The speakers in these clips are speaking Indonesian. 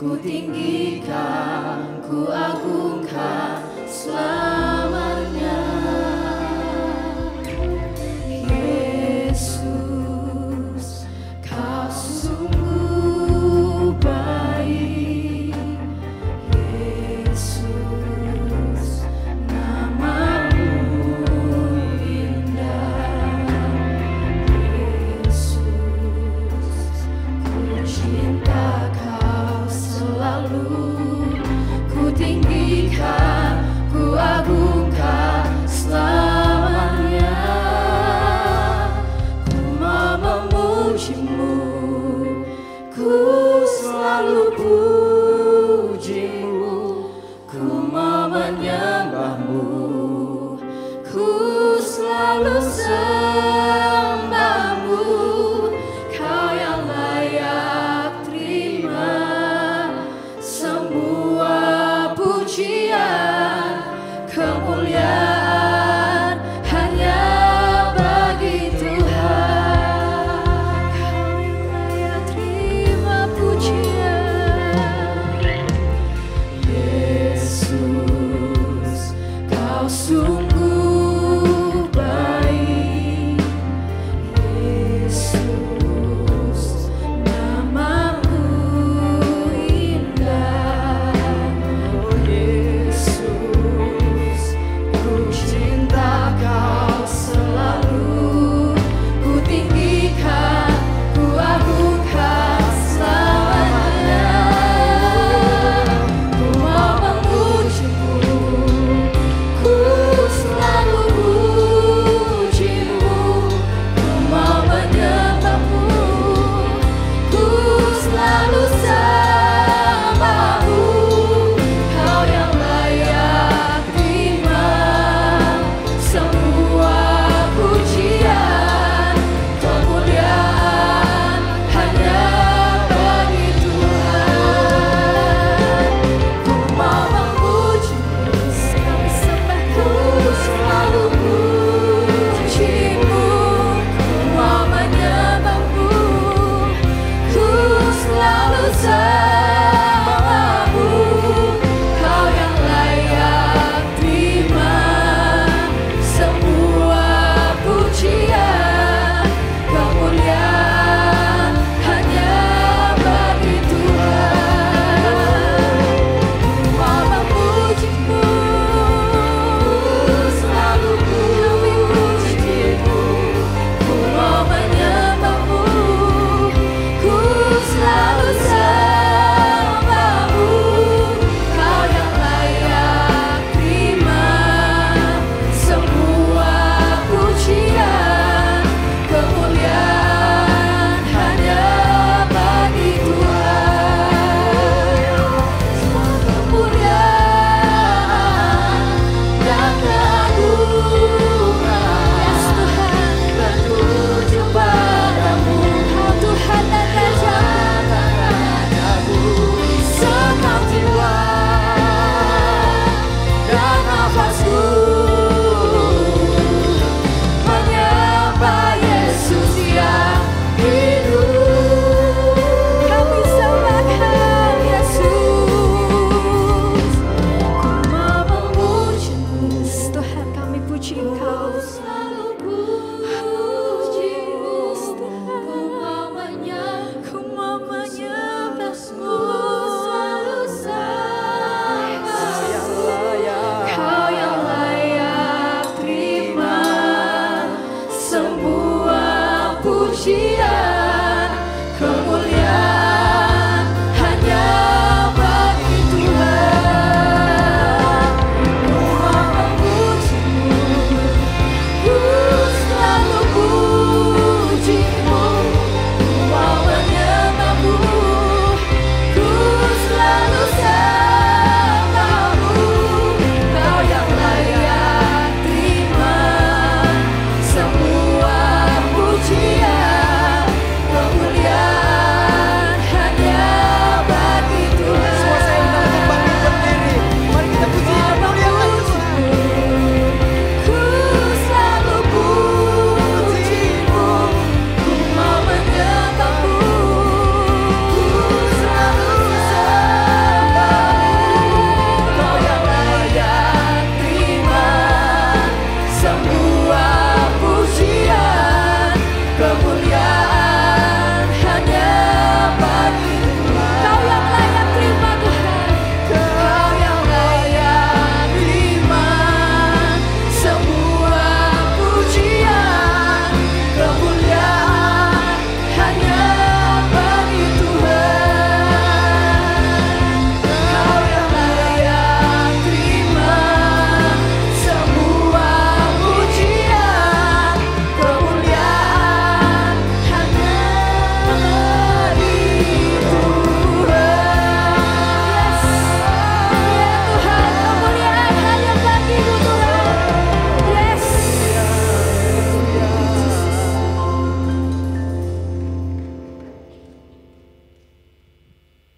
ku tinggikan, ku agungkan selamanya. Yesus, kau sungguh baik. Yesus, namamu indah. Yesus, ku cinta kau selalu, ku tinggikan, ku agungkan selamanya. Ku mau memujimu, ku selalu pujimu, ku mau menyembahmu, ku selalu sembahmu. Kau yang layak terima semua pujian, kemuliaan hanya bagi Tuhan. Kau yang layak terima pujian. Yesus, kau sungguh baik. Yesus, namamu indah. Oh Yesus, ku cinta kau selalu, ku tinggikan, ku agungkan selamanya. Ku mau memujimu, ku selalu pujimu, ku mau menyembahmu, ku selalu sembahmu. Kau yang layak terima semua pujian, kemuliaan hanya bagi Tuhan. Ku mau memujimu, sembahku selalu pujimu, ku mau menyembahmu, ku selalu sembahmu. Kau yang layak terima semua pujian, kemuliaan hanya bagi Tuhan. Ku mau memujimu, selalu pujimu, ku mau menyembahmu, ku selalu sembahmu.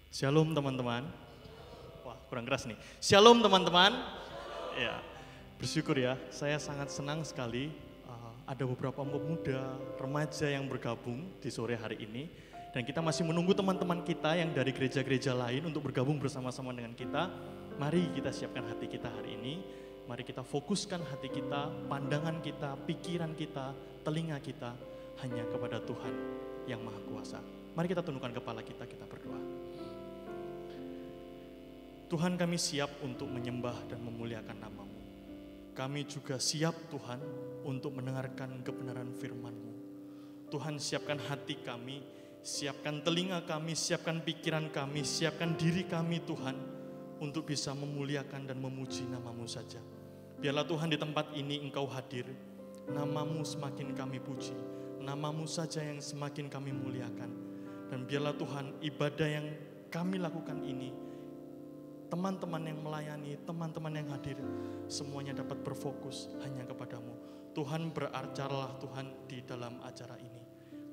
Shalom teman-teman. Wah, kurang keras nih. Shalom teman-teman. Ya, bersyukur ya. Saya sangat senang sekali ada beberapa pemuda, remaja yang bergabung di sore hari ini. Dan kita masih menunggu teman-teman kita yang dari gereja-gereja lain untuk bergabung bersama-sama dengan kita. Mari kita siapkan hati kita hari ini. Mari kita fokuskan hati kita, pandangan kita, pikiran kita, telinga kita hanya kepada Tuhan yang Maha Kuasa. Mari kita tundukkan kepala kita berdoa. Tuhan, kami siap untuk menyembah dan memuliakan nama-Mu. Kami juga siap Tuhan untuk mendengarkan kebenaran firman-Mu. Tuhan, siapkan hati kami, siapkan telinga kami, siapkan pikiran kami, siapkan diri kami Tuhan untuk bisa memuliakan dan memuji nama-Mu saja. Biarlah Tuhan di tempat ini Engkau hadir, nama-Mu semakin kami puji, nama-Mu saja yang semakin kami muliakan. Dan biarlah Tuhan ibadah yang kami lakukan ini, teman-teman yang melayani, teman-teman yang hadir, semuanya dapat berfokus hanya kepadamu. Tuhan beracarlah Tuhan di dalam acara ini.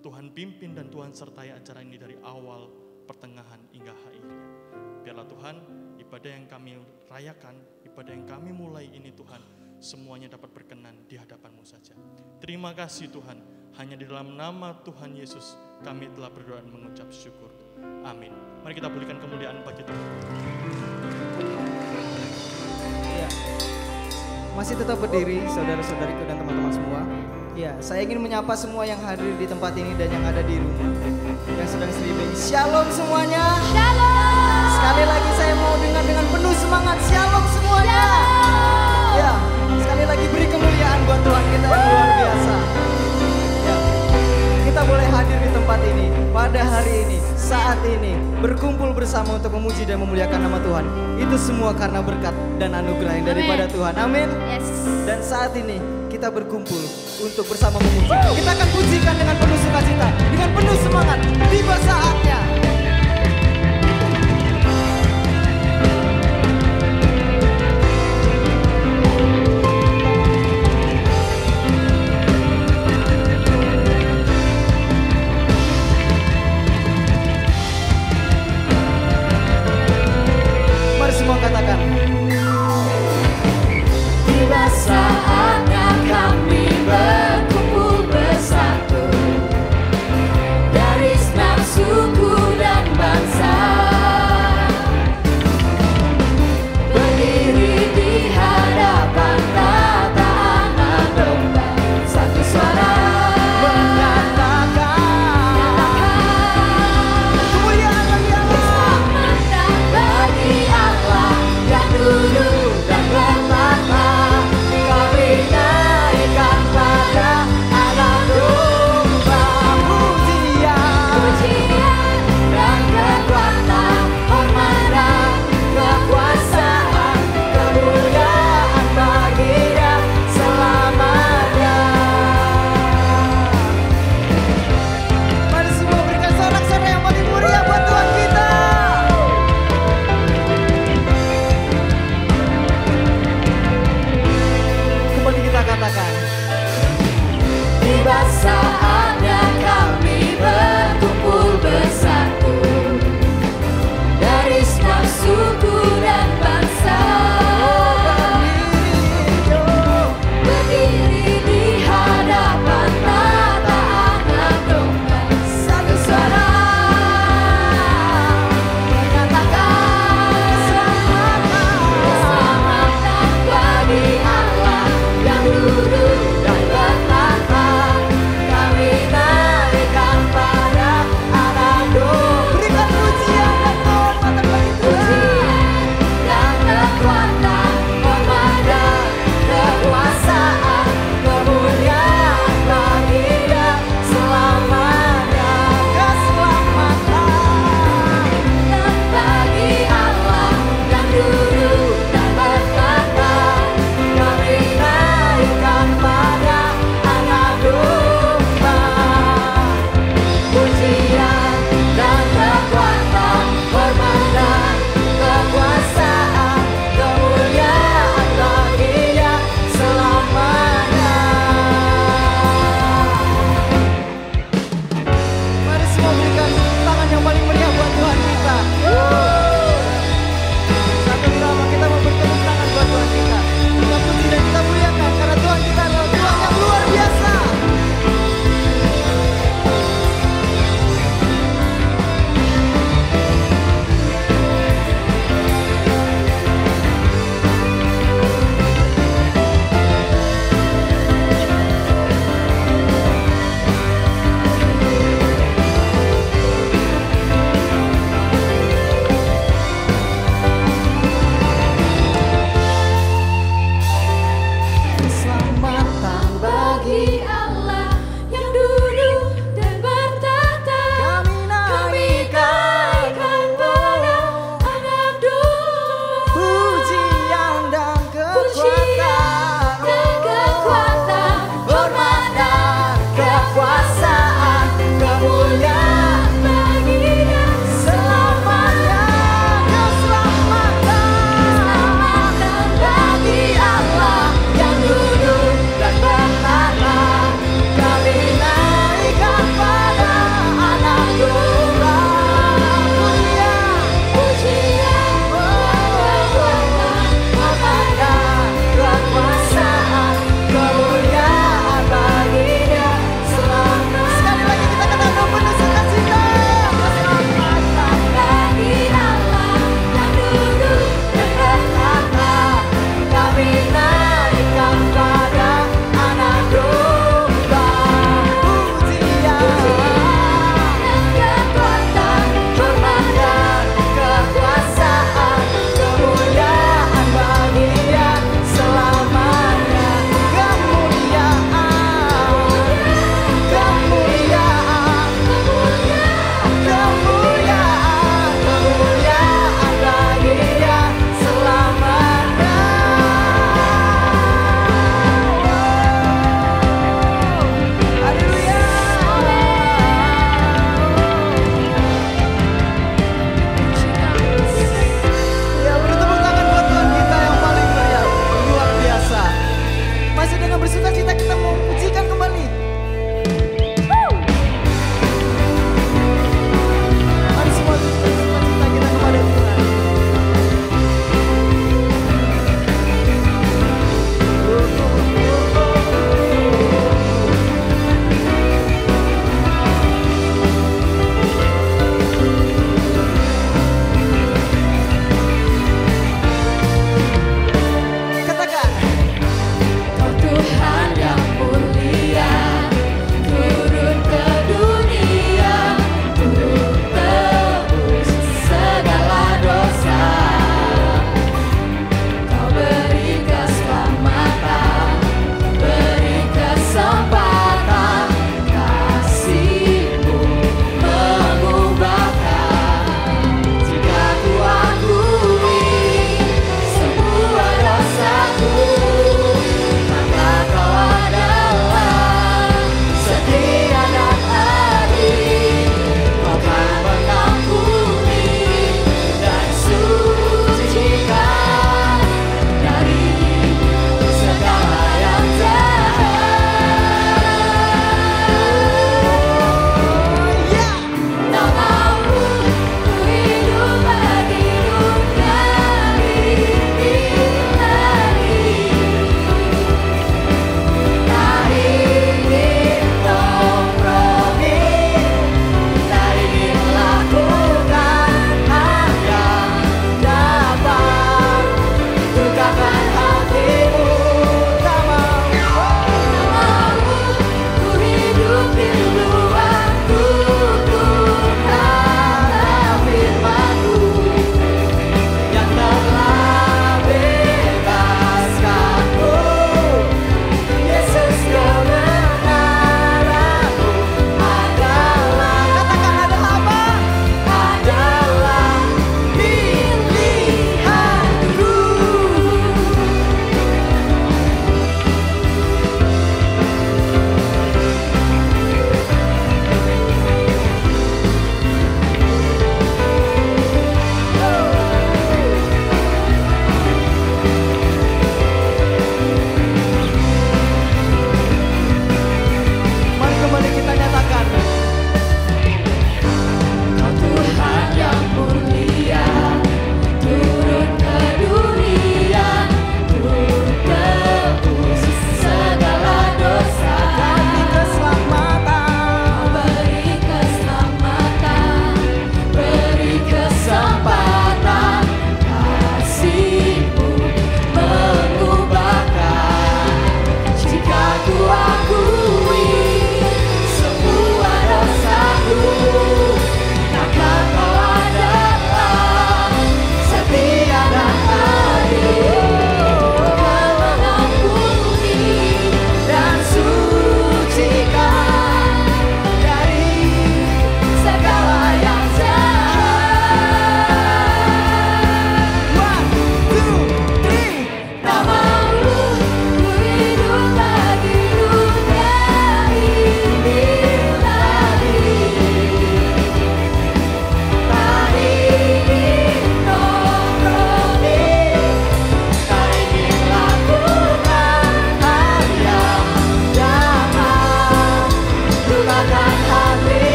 Tuhan pimpin dan Tuhan sertai acara ini dari awal, pertengahan, hingga akhirnya. Biarlah Tuhan, ibadah yang kami rayakan, ibadah yang kami mulai ini Tuhan, semuanya dapat berkenan di hadapan-Mu saja. Terima kasih Tuhan, hanya di dalam nama Tuhan Yesus kami telah berdoa dan mengucap syukur. Amin. Mari kita pulihkan kemuliaan bagi Tuhan. Ya. Masih tetap berdiri, saudara-saudariku dan teman-teman semua. Ya, saya ingin menyapa semua yang hadir di tempat ini dan yang ada di rumah, yang sedang streaming. Shalom semuanya. Shalom. Sekali lagi saya mau dengar dengan penuh semangat. Shalom semuanya. Ya, sekali lagi beri kemuliaan buat Tuhan kita yang luar biasa. Ya, kita boleh hadir di tempat ini pada hari ini, saat ini, berkumpul bersama untuk memuji dan memuliakan nama Tuhan. Itu semua karena berkat dan anugerah yang daripada Tuhan. Amin. Yes. Dan saat ini kita berkumpul untuk bersama memuji. Kita akan pujikan dengan penuh sukacita, dengan penuh semangat. Tiba saatnya. Mari semua katakan. Tiba saatnya kami berkumpul bersatu dari senang suku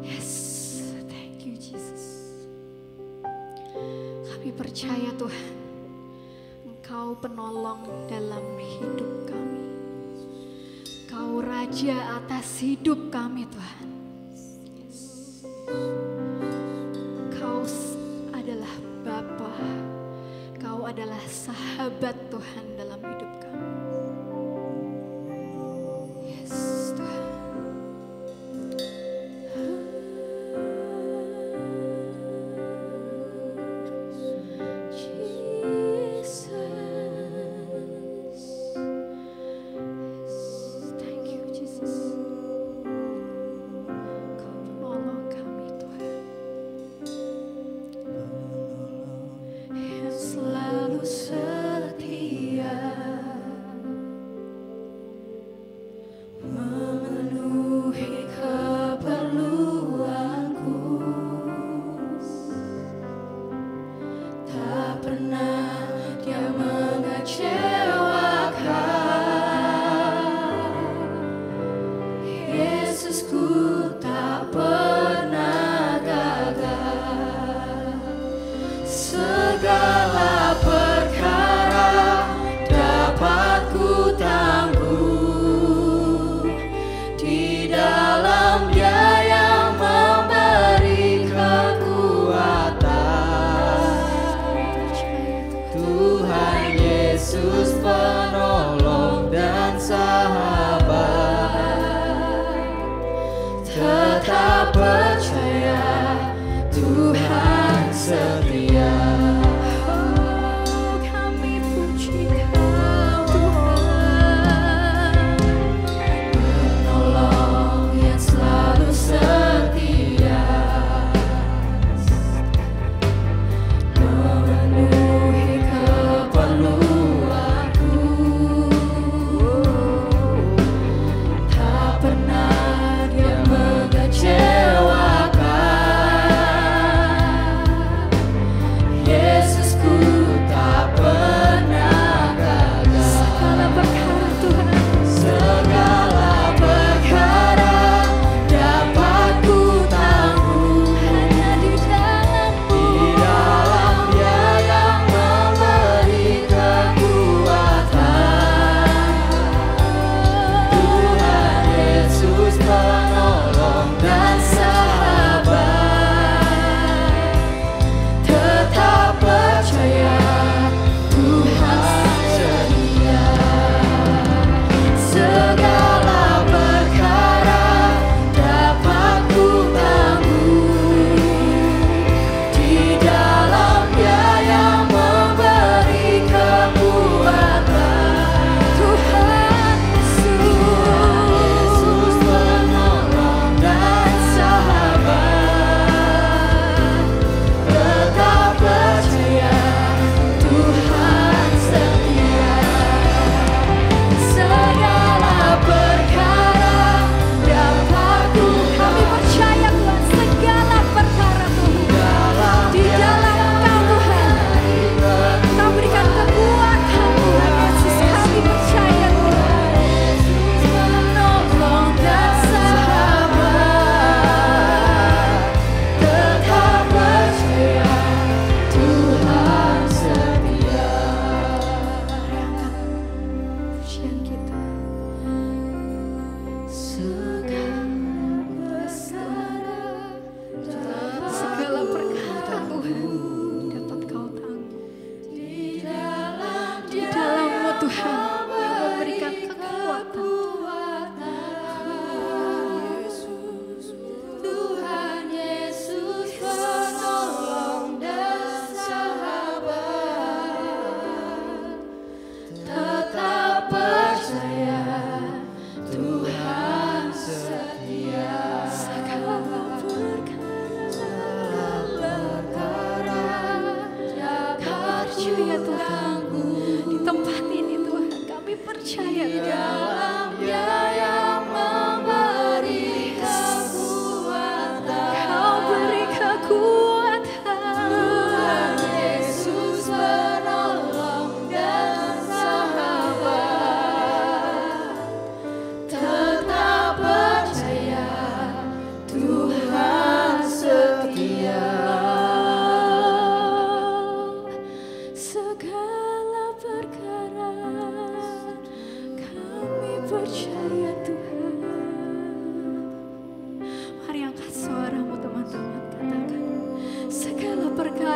Yes, thank you Jesus. Kami percaya Tuhan, Engkau penolong dalam hidup kami. Engkau Raja atas hidup kami Tuhan. Yes. Engkau adalah Bapa, Engkau adalah sahabat Tuhan dalam hidup kami. Yes Tuhan.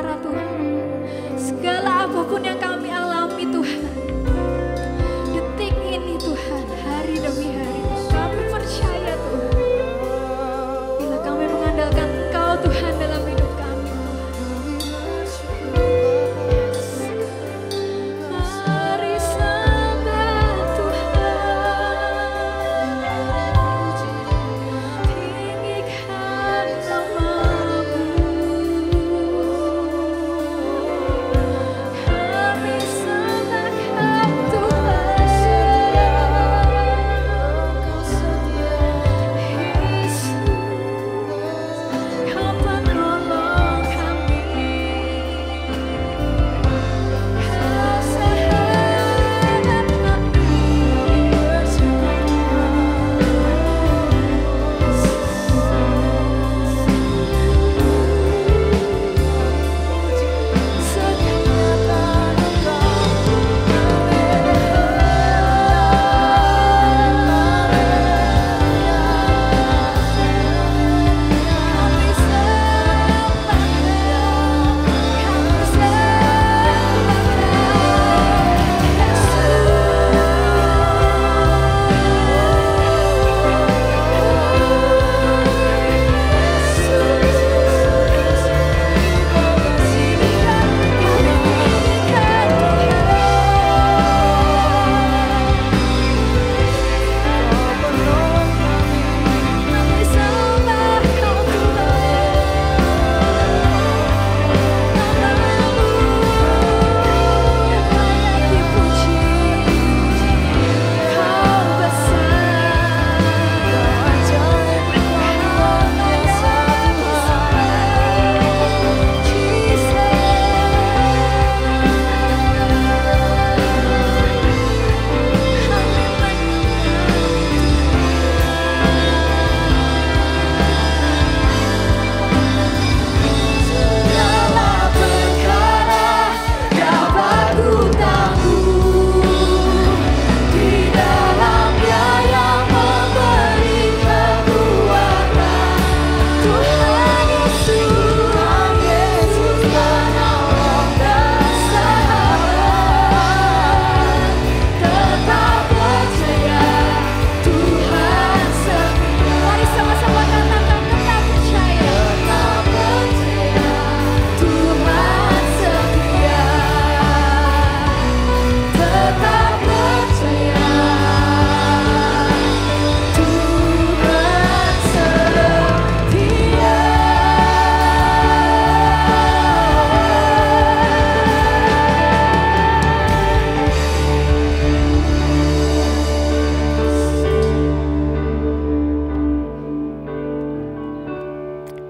bicara Tuhan. Segala apapun yang kami alami Tuhan, detik ini Tuhan, hari demi hari, kami percaya Tuhan, bila kami mengandalkan Engkau Tuhan dalam hidup kami Tuhan. Mari sembah Tuhan, tinggikan nama-Mu. Kami sembah Kau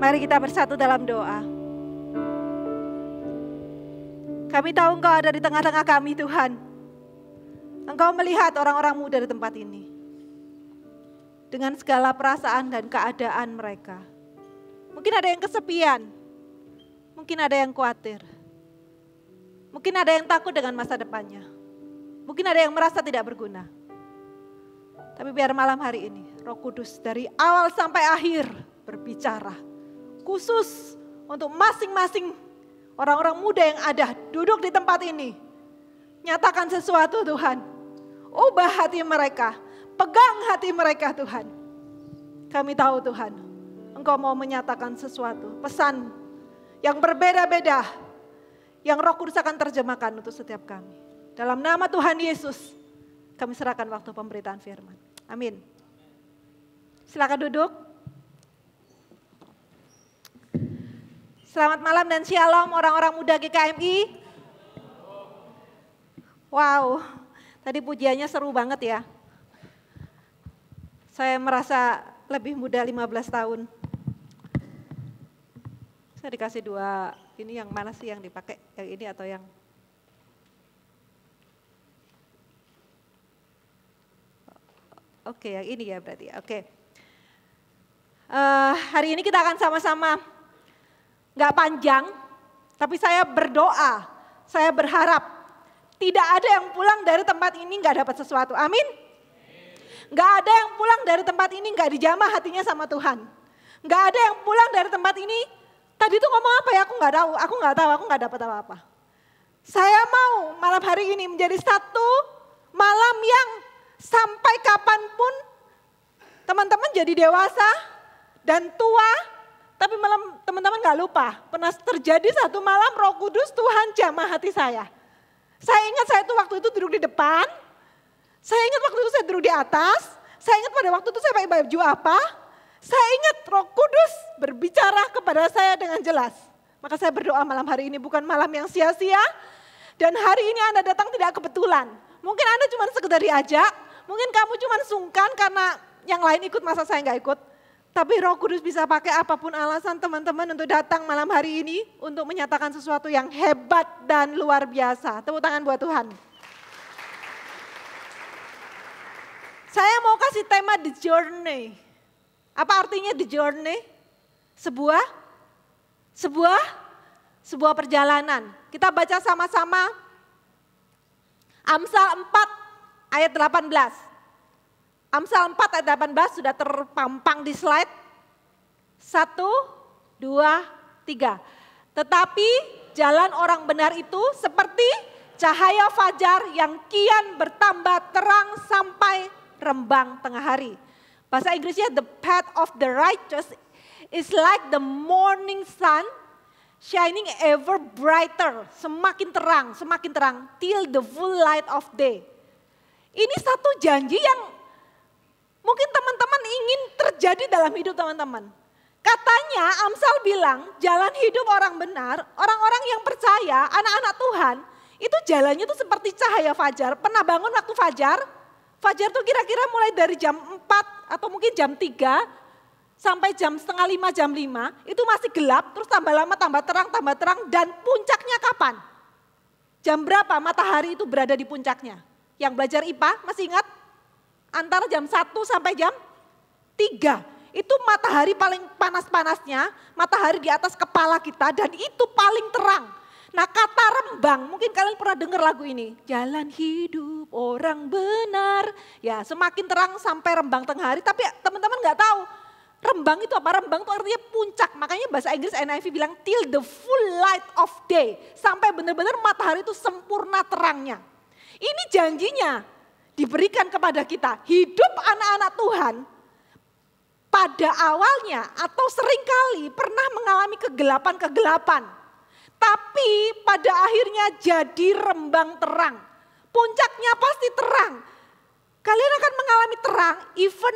Mari kita bersatu dalam doa. Kami tahu Engkau ada di tengah-tengah kami, Tuhan. Engkau melihat orang-orang muda di tempat ini. Dengan segala perasaan dan keadaan mereka. Mungkin ada yang kesepian. Mungkin ada yang khawatir. Mungkin ada yang takut dengan masa depannya. Mungkin ada yang merasa tidak berguna. Tapi biar malam hari ini, Roh Kudus dari awal sampai akhir berbicara. Khusus untuk masing-masing orang-orang muda yang ada duduk di tempat ini. Nyatakan sesuatu Tuhan. Ubah hati mereka. Pegang hati mereka Tuhan. Kami tahu Tuhan, Engkau mau menyatakan sesuatu. Pesan yang berbeda-beda. Yang Roh Kudus akan terjemahkan untuk setiap kami. Dalam nama Tuhan Yesus, kami serahkan waktu pemberitaan firman. Amin. Silakan duduk. Selamat malam dan shalom orang-orang muda GKMI. Wow, tadi pujiannya seru banget ya. Saya merasa lebih muda 15 tahun. Saya dikasih dua, ini yang mana sih yang dipakai? Yang ini atau yang? Oke, yang ini ya berarti. Oke. Hari ini kita akan sama-sama, gak panjang, tapi saya berdoa, saya berharap tidak ada yang pulang dari tempat ini gak dapat sesuatu. Amin. Gak ada yang pulang dari tempat ini gak dijamah hatinya sama Tuhan. Gak ada yang pulang dari tempat ini Tadi tuh ngomong apa ya? Aku nggak tahu, aku nggak dapat apa-apa. Saya mau malam hari ini menjadi satu malam yang sampai kapanpun teman-teman jadi dewasa dan tua, tapi malam teman-teman gak lupa, pernah terjadi satu malam Roh Kudus Tuhan jamah hati saya. Saya ingat saya tuh waktu itu duduk di depan, saya ingat waktu itu saya duduk di atas, saya ingat pada waktu itu saya pakai baju apa, saya ingat Roh Kudus berbicara kepada saya dengan jelas. Maka saya berdoa malam hari ini bukan malam yang sia-sia, dan hari ini Anda datang tidak kebetulan. Mungkin Anda cuma sekedar diajak, mungkin kamu cuma sungkan karena yang lain ikut masa saya nggak ikut. Tapi Roh Kudus bisa pakai apapun alasan teman-teman untuk datang malam hari ini untuk menyatakan sesuatu yang hebat dan luar biasa. Tepuk tangan buat Tuhan. Saya mau kasih tema The Journey. Apa artinya The Journey? Sebuah perjalanan. Kita baca sama-sama Amsal 4 ayat 18. Amsal 4 ayat 18 sudah terpampang di slide. 1, 2, 3. Tetapi jalan orang benar itu seperti cahaya fajar yang kian bertambah terang sampai rembang tengah hari. Bahasa Inggrisnya, the path of the righteous is like the morning sun shining ever brighter. Semakin terang till the full light of day. Ini satu janji yang mungkin teman-teman ingin terjadi dalam hidup teman-teman. Katanya Amsal bilang jalan hidup orang benar, orang-orang yang percaya, anak-anak Tuhan, itu jalannya tuh seperti cahaya fajar. Pernah bangun waktu fajar? Fajar tuh kira-kira mulai dari jam 4 atau mungkin jam 3 sampai jam setengah 5, jam 5. Itu masih gelap, terus tambah lama tambah terang dan puncaknya kapan? Jam berapa matahari itu berada di puncaknya? Yang belajar IPA masih ingat? Antara jam 1 sampai jam 3. Itu matahari paling panas-panasnya, matahari di atas kepala kita dan itu paling terang. Nah kata rembang, mungkin kalian pernah dengar lagu ini. Jalan hidup orang benar. Ya semakin terang sampai rembang tengah hari, tapi teman-teman gak tahu. Rembang itu apa? Rembang itu artinya puncak. Makanya bahasa Inggris NIV bilang till the full light of day. Sampai benar-benar matahari itu sempurna terangnya. Ini janjinya diberikan kepada kita. Hidup anak-anak Tuhan pada awalnya atau seringkali pernah mengalami kegelapan-kegelapan. Tapi pada akhirnya jadi rembang terang. Puncaknya pasti terang. Kalian akan mengalami terang, even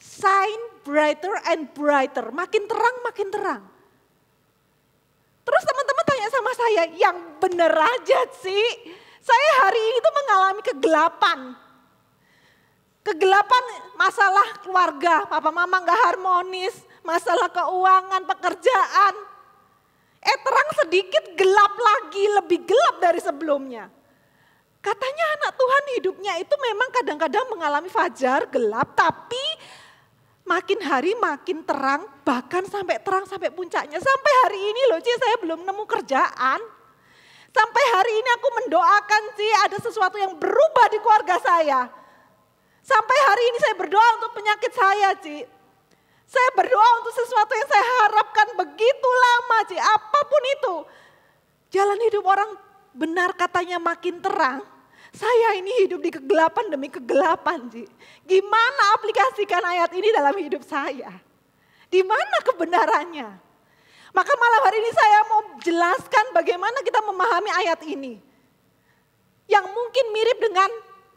shine brighter and brighter. Makin terang. Terus teman-teman tanya sama saya, yang bener aja sih. Saya hari ini tuh mengalami kegelapan. Kegelapan masalah keluarga, papa mama gak harmonis, masalah keuangan, pekerjaan. Terang sedikit gelap lagi, lebih gelap dari sebelumnya. Katanya anak Tuhan hidupnya itu memang kadang-kadang mengalami fajar, gelap, tapi makin hari makin terang, bahkan sampai terang sampai puncaknya. Sampai hari ini loh Ci, saya belum nemu kerjaan. Sampai hari ini aku mendoakan Ci, ada sesuatu yang berubah di keluarga saya. Sampai hari ini saya berdoa untuk penyakit saya Ci. Saya berdoa untuk sesuatu yang saya harapkan begitu lama Ci, apapun itu. Jalan hidup orang benar katanya makin terang. Saya ini hidup di kegelapan demi kegelapan Ci. Gimana aplikasikan ayat ini dalam hidup saya? Di mana kebenarannya? Maka malam hari ini saya mau jelaskan bagaimana kita memahami ayat ini. Yang mungkin mirip dengan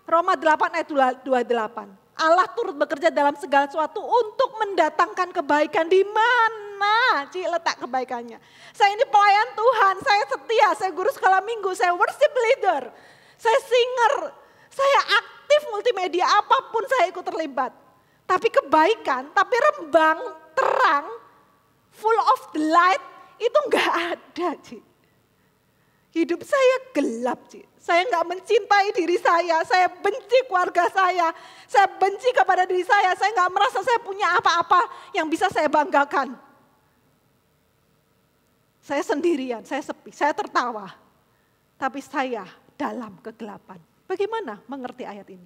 Roma 8 ayat 28. Allah turut bekerja dalam segala sesuatu untuk mendatangkan kebaikan. Di mana Ci letak kebaikannya? Saya ini pelayan Tuhan, saya setia, saya guru sekolah minggu, saya worship leader, saya singer, saya aktif multimedia, apapun saya ikut terlibat. Tapi kebaikan, tapi rembang, terang, full of the light itu enggak ada Ci. Hidup saya gelap Ci. Saya enggak mencintai diri saya benci keluarga saya benci kepada diri saya enggak merasa saya punya apa-apa yang bisa saya banggakan. Saya sendirian, saya sepi, saya tertawa. Tapi saya dalam kegelapan. Bagaimana mengerti ayat ini?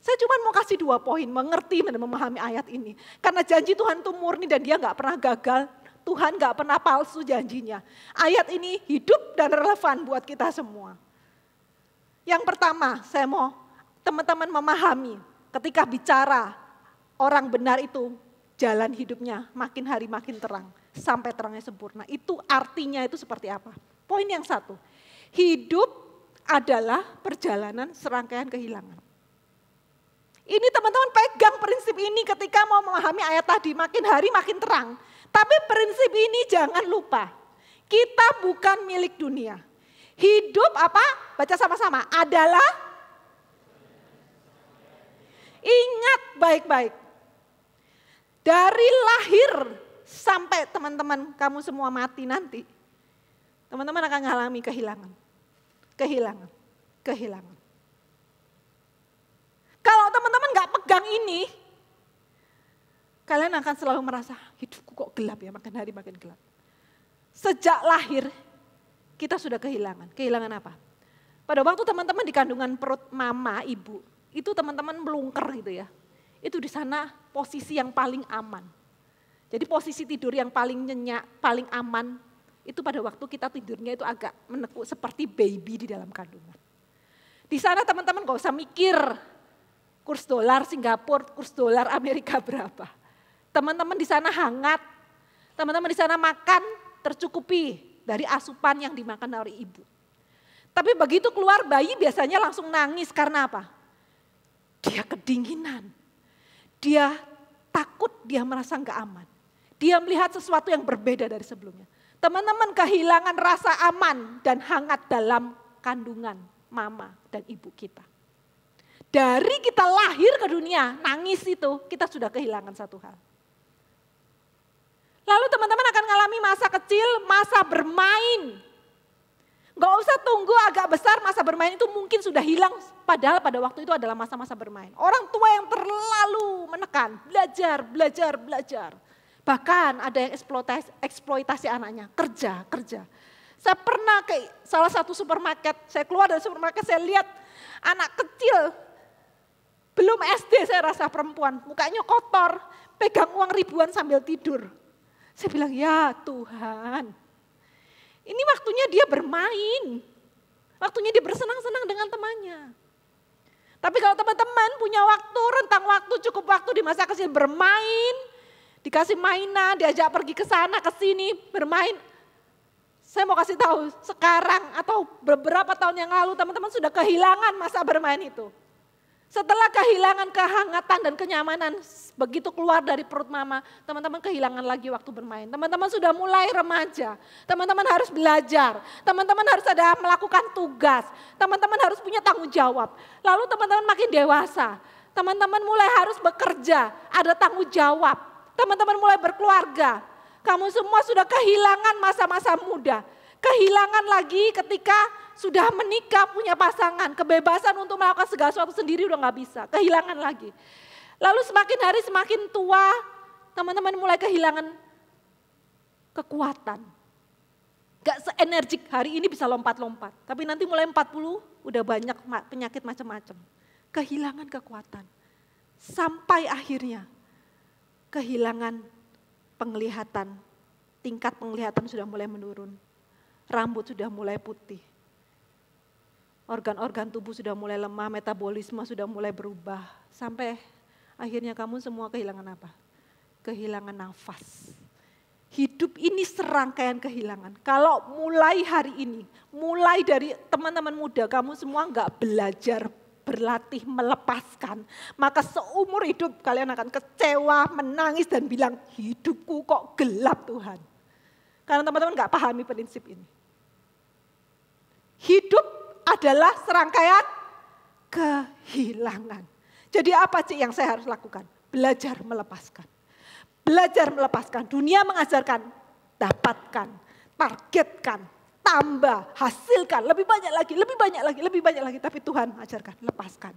Saya cuma mau kasih 2 poin, mengerti dan memahami ayat ini. Karena janji Tuhan itu murni dan dia enggak pernah gagal. Tuhan gak pernah palsu janjinya. Ayat ini hidup dan relevan buat kita semua. Yang pertama, saya mau teman-teman memahami ketika bicara orang benar itu jalan hidupnya makin hari makin terang sampai terangnya sempurna. Itu artinya itu seperti apa? Poin yang satu, hidup adalah perjalanan serangkaian kehilangan. Ini teman-teman pegang prinsip ini ketika mau memahami ayat tadi, makin hari makin terang. Tapi prinsip ini jangan lupa, kita bukan milik dunia. Hidup apa? Baca sama-sama, adalah, ingat baik-baik. Dari lahir sampai teman-teman kamu semua mati nanti, teman-teman akan mengalami kehilangan. Kehilangan. Kalau teman-teman gak pegang ini, kalian akan selalu merasa hidupku kok gelap ya, makin hari makin gelap. Sejak lahir kita sudah kehilangan. Kehilangan apa? Pada waktu teman-teman di kandungan perut mama, ibu, itu teman-teman melungker gitu ya. Itu di sana posisi yang paling aman. Jadi posisi tidur yang paling nyenyak, paling aman, itu pada waktu kita tidurnya itu agak menekuk seperti baby di dalam kandungan. Di sana teman-teman gak usah mikir kurs dolar Singapura, kurs dolar Amerika berapa. Teman-teman di sana hangat, teman-teman di sana makan tercukupi dari asupan yang dimakan oleh ibu. Tapi begitu keluar bayi biasanya langsung nangis karena apa? Dia kedinginan, dia takut, dia merasa nggak aman. Dia melihat sesuatu yang berbeda dari sebelumnya. Teman-teman kehilangan rasa aman dan hangat dalam kandungan mama dan ibu kita. Dari kita lahir ke dunia, nangis itu, kita sudah kehilangan satu hal. Lalu teman-teman akan mengalami masa kecil, masa bermain. Gak usah tunggu agak besar, masa bermain itu mungkin sudah hilang. Padahal pada waktu itu adalah masa-masa bermain. Orang tua yang terlalu menekan, belajar. Bahkan ada yang eksploitasi anaknya, kerja. Saya pernah ke salah satu supermarket, saya keluar dari supermarket, saya lihat anak kecil, belum SD saya rasa perempuan, mukanya kotor, pegang uang ribuan sambil tidur. Saya bilang, ya Tuhan, ini waktunya dia bermain, waktunya dia bersenang-senang dengan temannya. Tapi kalau teman-teman punya waktu, rentang waktu, cukup waktu di masa kecil bermain, dikasih mainan, diajak pergi ke sana, ke sini, bermain. Saya mau kasih tahu, sekarang atau beberapa tahun yang lalu teman-teman sudah kehilangan masa bermain itu. Setelah kehilangan kehangatan dan kenyamanan, begitu keluar dari perut mama, teman-teman kehilangan lagi waktu bermain. Teman-teman sudah mulai remaja, teman-teman harus belajar, teman-teman harus ada melakukan tugas, teman-teman harus punya tanggung jawab. Lalu teman-teman makin dewasa, teman-teman mulai harus bekerja, ada tanggung jawab. Teman-teman mulai berkeluarga, kamu semua sudah kehilangan masa-masa muda. Kehilangan lagi ketika sudah menikah, punya pasangan, kebebasan untuk melakukan segala sesuatu sendiri udah gak bisa, kehilangan lagi. Lalu semakin hari semakin tua, teman-teman mulai kehilangan kekuatan. Gak seenergik, hari ini bisa lompat-lompat, tapi nanti mulai 40 udah banyak penyakit macam-macam. Kehilangan kekuatan, sampai akhirnya kehilangan penglihatan, tingkat penglihatan sudah mulai menurun, rambut sudah mulai putih. Organ-organ tubuh sudah mulai lemah, metabolisme sudah mulai berubah. Sampai akhirnya kamu semua kehilangan apa? Kehilangan nafas. Hidup ini serangkaian kehilangan. Kalau mulai hari ini, mulai dari teman-teman muda, kamu semua enggak belajar, berlatih, melepaskan. Maka seumur hidup kalian akan kecewa, menangis dan bilang, hidupku kok gelap Tuhan. Karena teman-teman enggak pahami prinsip ini. Hidup adalah serangkaian kehilangan. Jadi apa sih yang saya harus lakukan? Belajar melepaskan. Belajar melepaskan. Dunia mengajarkan, dapatkan, targetkan, tambah, hasilkan, lebih banyak lagi, lebih banyak lagi, lebih banyak lagi. Tapi Tuhan ajarkan, lepaskan.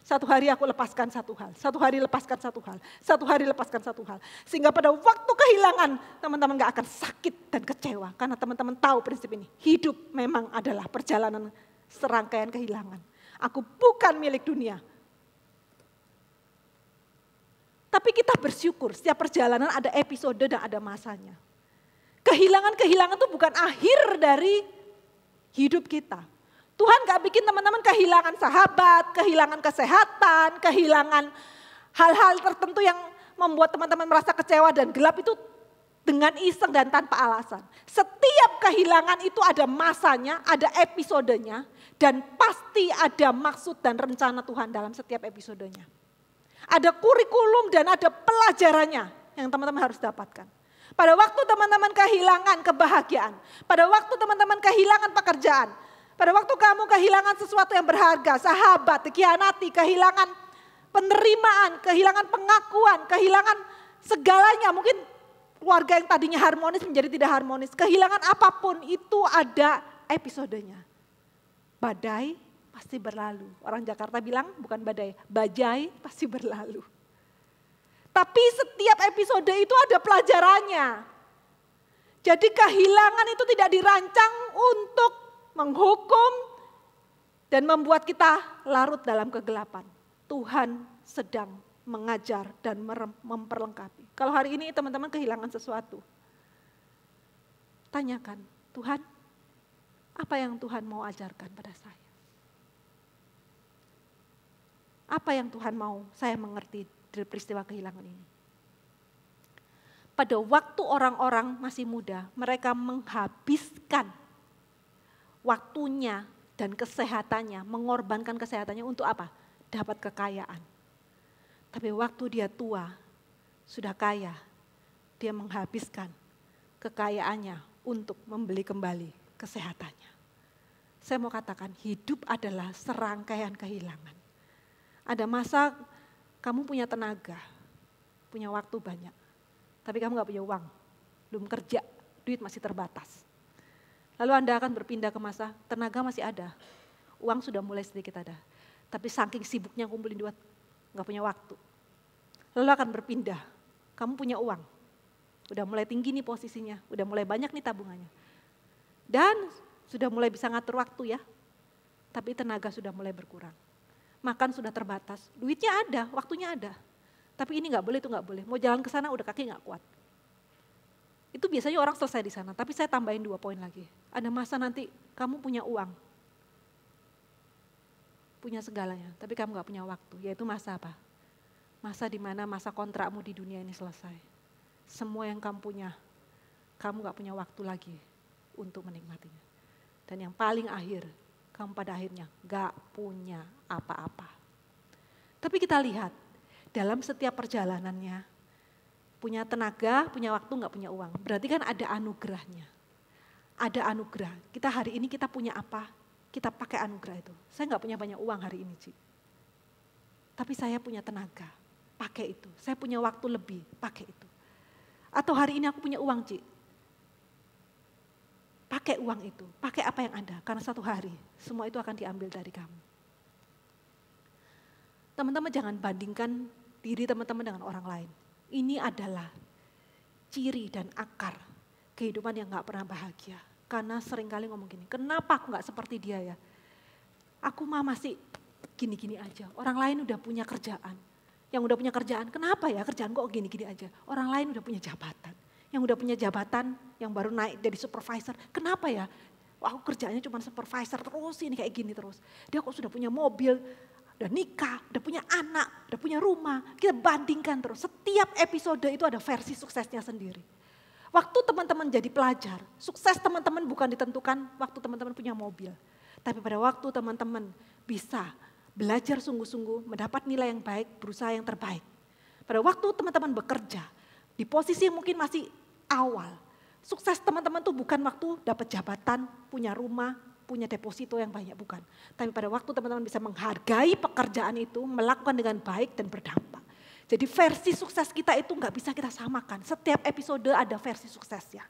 Satu hari aku lepaskan satu hal, satu hari lepaskan satu hal, satu hari lepaskan satu hal. Sehingga pada waktu kehilangan, teman-teman gak akan sakit dan kecewa. Karena teman-teman tahu prinsip ini. Hidup memang adalah perjalanan serangkaian kehilangan. Aku bukan milik dunia. Tapi kita bersyukur, setiap perjalanan ada episode dan ada masanya. Kehilangan-kehilangan itu bukan akhir dari hidup kita. Tuhan gak bikin teman-teman kehilangan sahabat, kehilangan kesehatan, kehilangan hal-hal tertentu yang membuat teman-teman merasa kecewa dan gelap itu dengan iseng dan tanpa alasan. Setiap kehilangan itu ada masanya, ada episodenya, dan pasti ada maksud dan rencana Tuhan dalam setiap episodenya. Ada kurikulum dan ada pelajarannya yang teman-teman harus dapatkan. Pada waktu teman-teman kehilangan kebahagiaan, pada waktu teman-teman kehilangan pekerjaan, pada waktu kamu kehilangan sesuatu yang berharga, sahabat, dikhianati, kehilangan penerimaan, kehilangan pengakuan, kehilangan segalanya, mungkin keluarga yang tadinya harmonis menjadi tidak harmonis, kehilangan apapun itu ada episodenya. Badai pasti berlalu. Orang Jakarta bilang bukan badai, bajai pasti berlalu. Tapi setiap episode itu ada pelajarannya. Jadi kehilangan itu tidak dirancang untuk menghukum dan membuat kita larut dalam kegelapan. Tuhan sedang mengajar dan memperlengkapi. Kalau hari ini teman-teman kehilangan sesuatu, tanyakan, Tuhan, apa yang Tuhan mau ajarkan pada saya? Apa yang Tuhan mau saya mengerti dari peristiwa kehilangan ini? Pada waktu orang-orang masih muda, mereka menghabiskan waktunya dan kesehatannya, mengorbankan kesehatannya untuk apa? Dapat kekayaan. Tapi waktu dia tua, sudah kaya, dia menghabiskan kekayaannya untuk membeli kembali kesehatannya. Saya mau katakan hidup adalah serangkaian kehilangan. Ada masa kamu punya tenaga, punya waktu banyak, tapi kamu gak punya uang, belum kerja, duit masih terbatas. Lalu Anda akan berpindah ke masa tenaga masih ada, uang sudah mulai sedikit ada, tapi saking sibuknya kumpulin duit, gak punya waktu. Lalu akan berpindah, kamu punya uang, udah mulai tinggi nih posisinya, udah mulai banyak nih tabungannya. Dan sudah mulai bisa ngatur waktu ya, tapi tenaga sudah mulai berkurang. Makan sudah terbatas, duitnya ada, waktunya ada. Tapi ini gak boleh, itu gak boleh. Mau jalan ke sana udah kaki gak kuat. Itu biasanya orang selesai di sana, tapi saya tambahin 2 poin lagi. Ada masa nanti kamu punya uang, punya segalanya, tapi kamu gak punya waktu. Yaitu masa apa? Masa dimana masa kontrakmu di dunia ini selesai. Semua yang kamu punya, kamu gak punya waktu lagi untuk menikmatinya. Dan yang paling akhir, kamu pada akhirnya gak punya apa-apa. Tapi kita lihat, dalam setiap perjalanannya, punya tenaga, punya waktu, gak punya uang. Berarti kan ada anugerahnya. Ada anugerah. Kita hari ini kita punya apa, kita pakai anugerah itu. Saya gak punya banyak uang hari ini, Ci. Tapi saya punya tenaga, pakai itu. Saya punya waktu lebih, pakai itu. Atau hari ini aku punya uang, Ci. Pakai uang itu, pakai apa yang ada. Karena satu hari, semua itu akan diambil dari kamu. Teman-teman jangan bandingkan diri teman-teman dengan orang lain. Ini adalah ciri dan akar kehidupan yang gak pernah bahagia. Karena seringkali ngomong gini, kenapa aku gak seperti dia ya? Aku mah masih gini-gini aja. Orang lain udah punya kerjaan. Yang udah punya kerjaan, kenapa ya kerjaan kok gini-gini aja? Orang lain udah punya jabatan. Yang udah punya jabatan, yang baru naik jadi supervisor. Kenapa ya? Wah, aku kerjanya cuma supervisor terus ini kayak gini terus. Dia kok sudah punya mobil, udah nikah, udah punya anak, udah punya rumah. Kita bandingkan terus. Setiap episode itu ada versi suksesnya sendiri. Waktu teman-teman jadi pelajar, sukses teman-teman bukan ditentukan waktu teman-teman punya mobil. Tapi pada waktu teman-teman bisa belajar sungguh-sungguh, mendapat nilai yang baik, berusaha yang terbaik. Pada waktu teman-teman bekerja, di posisi yang mungkin masih awal. Sukses teman-teman tuh bukan waktu dapat jabatan, punya rumah, punya deposito yang banyak, bukan. Tapi pada waktu teman-teman bisa menghargai pekerjaan itu, melakukan dengan baik dan berdampak. Jadi versi sukses kita itu gak bisa kita samakan. Setiap episode ada versi suksesnya.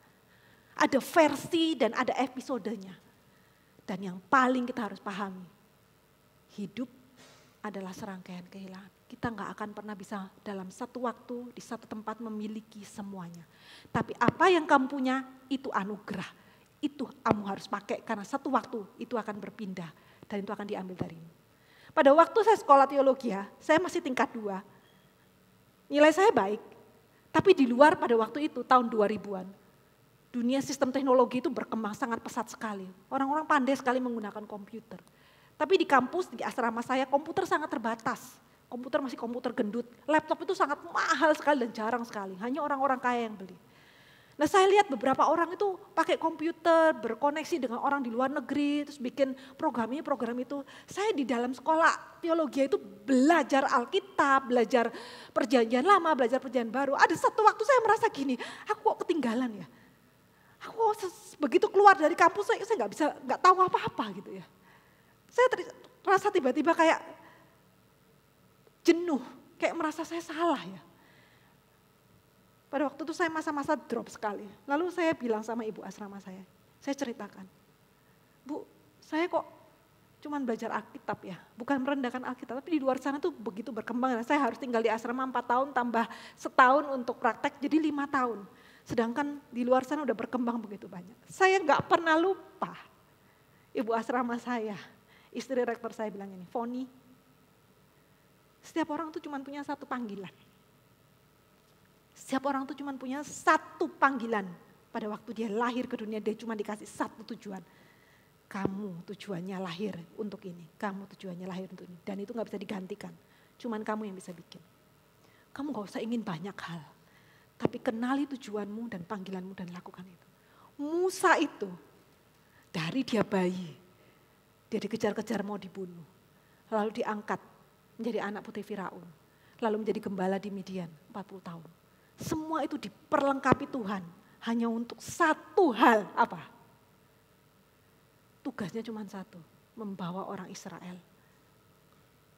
Ada versi dan ada episodenya. Dan yang paling kita harus pahami, hidup adalah serangkaian kehilangan. Kita gak akan pernah bisa dalam satu waktu, di satu tempat memiliki semuanya. Tapi apa yang kamu punya itu anugerah. Itu kamu harus pakai karena satu waktu itu akan berpindah. Dan itu akan diambil darimu. Pada waktu saya sekolah teologi ya, saya masih tingkat 2. Nilai saya baik. Tapi di luar pada waktu itu tahun 2000-an. dunia sistem teknologi itu berkembang sangat pesat sekali. Orang-orang pandai sekali menggunakan komputer. Tapi di kampus, di asrama saya, komputer sangat terbatas. Komputer masih komputer gendut. Laptop itu sangat mahal sekali dan jarang sekali. Hanya orang-orang kaya yang beli. Nah saya lihat beberapa orang itu pakai komputer, berkoneksi dengan orang di luar negeri, terus bikin program ini, program itu. Saya di dalam sekolah teologi itu belajar Alkitab, belajar perjanjian lama, belajar perjanjian baru. Ada satu waktu saya merasa gini, aku kok ketinggalan ya. Aku begitu keluar dari kampus saya nggak tahu apa-apa gitu ya. Saya terasa tiba-tiba kayak jenuh, kayak merasa saya salah ya. Pada waktu itu saya masa-masa drop sekali. Lalu saya bilang sama ibu asrama saya ceritakan, Bu, saya kok cuman belajar Alkitab ya, bukan merendahkan Alkitab, tapi di luar sana tuh begitu berkembang. Saya harus tinggal di asrama 4 tahun tambah setahun untuk praktek, jadi 5 tahun. Sedangkan di luar sana udah berkembang begitu banyak. Saya nggak pernah lupa ibu asrama saya, istri rektor saya bilang ini, Foni, setiap orang tuh cuma punya satu panggilan. Setiap orang tuh cuma punya satu panggilan. Pada waktu dia lahir ke dunia dia cuma dikasih satu tujuan. Kamu tujuannya lahir untuk ini, kamu tujuannya lahir untuk ini. Dan itu gak bisa digantikan, cuman kamu yang bisa bikin. Kamu gak usah ingin banyak hal, tapi kenali tujuanmu dan panggilanmu dan lakukan itu. Musa itu, dari dia bayi, dia dikejar-kejar mau dibunuh. Lalu diangkat menjadi anak putri Firaun. Lalu menjadi gembala di Midian 40 tahun. Semua itu diperlengkapi Tuhan hanya untuk satu hal, apa? Tugasnya cuma satu, membawa orang Israel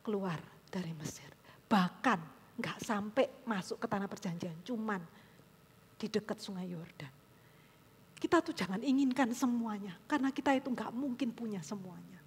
keluar dari Mesir. Bahkan gak sampai masuk ke tanah perjanjian, cuman di dekat sungai Yordan. Kita tuh jangan inginkan semuanya, karena kita itu gak mungkin punya semuanya.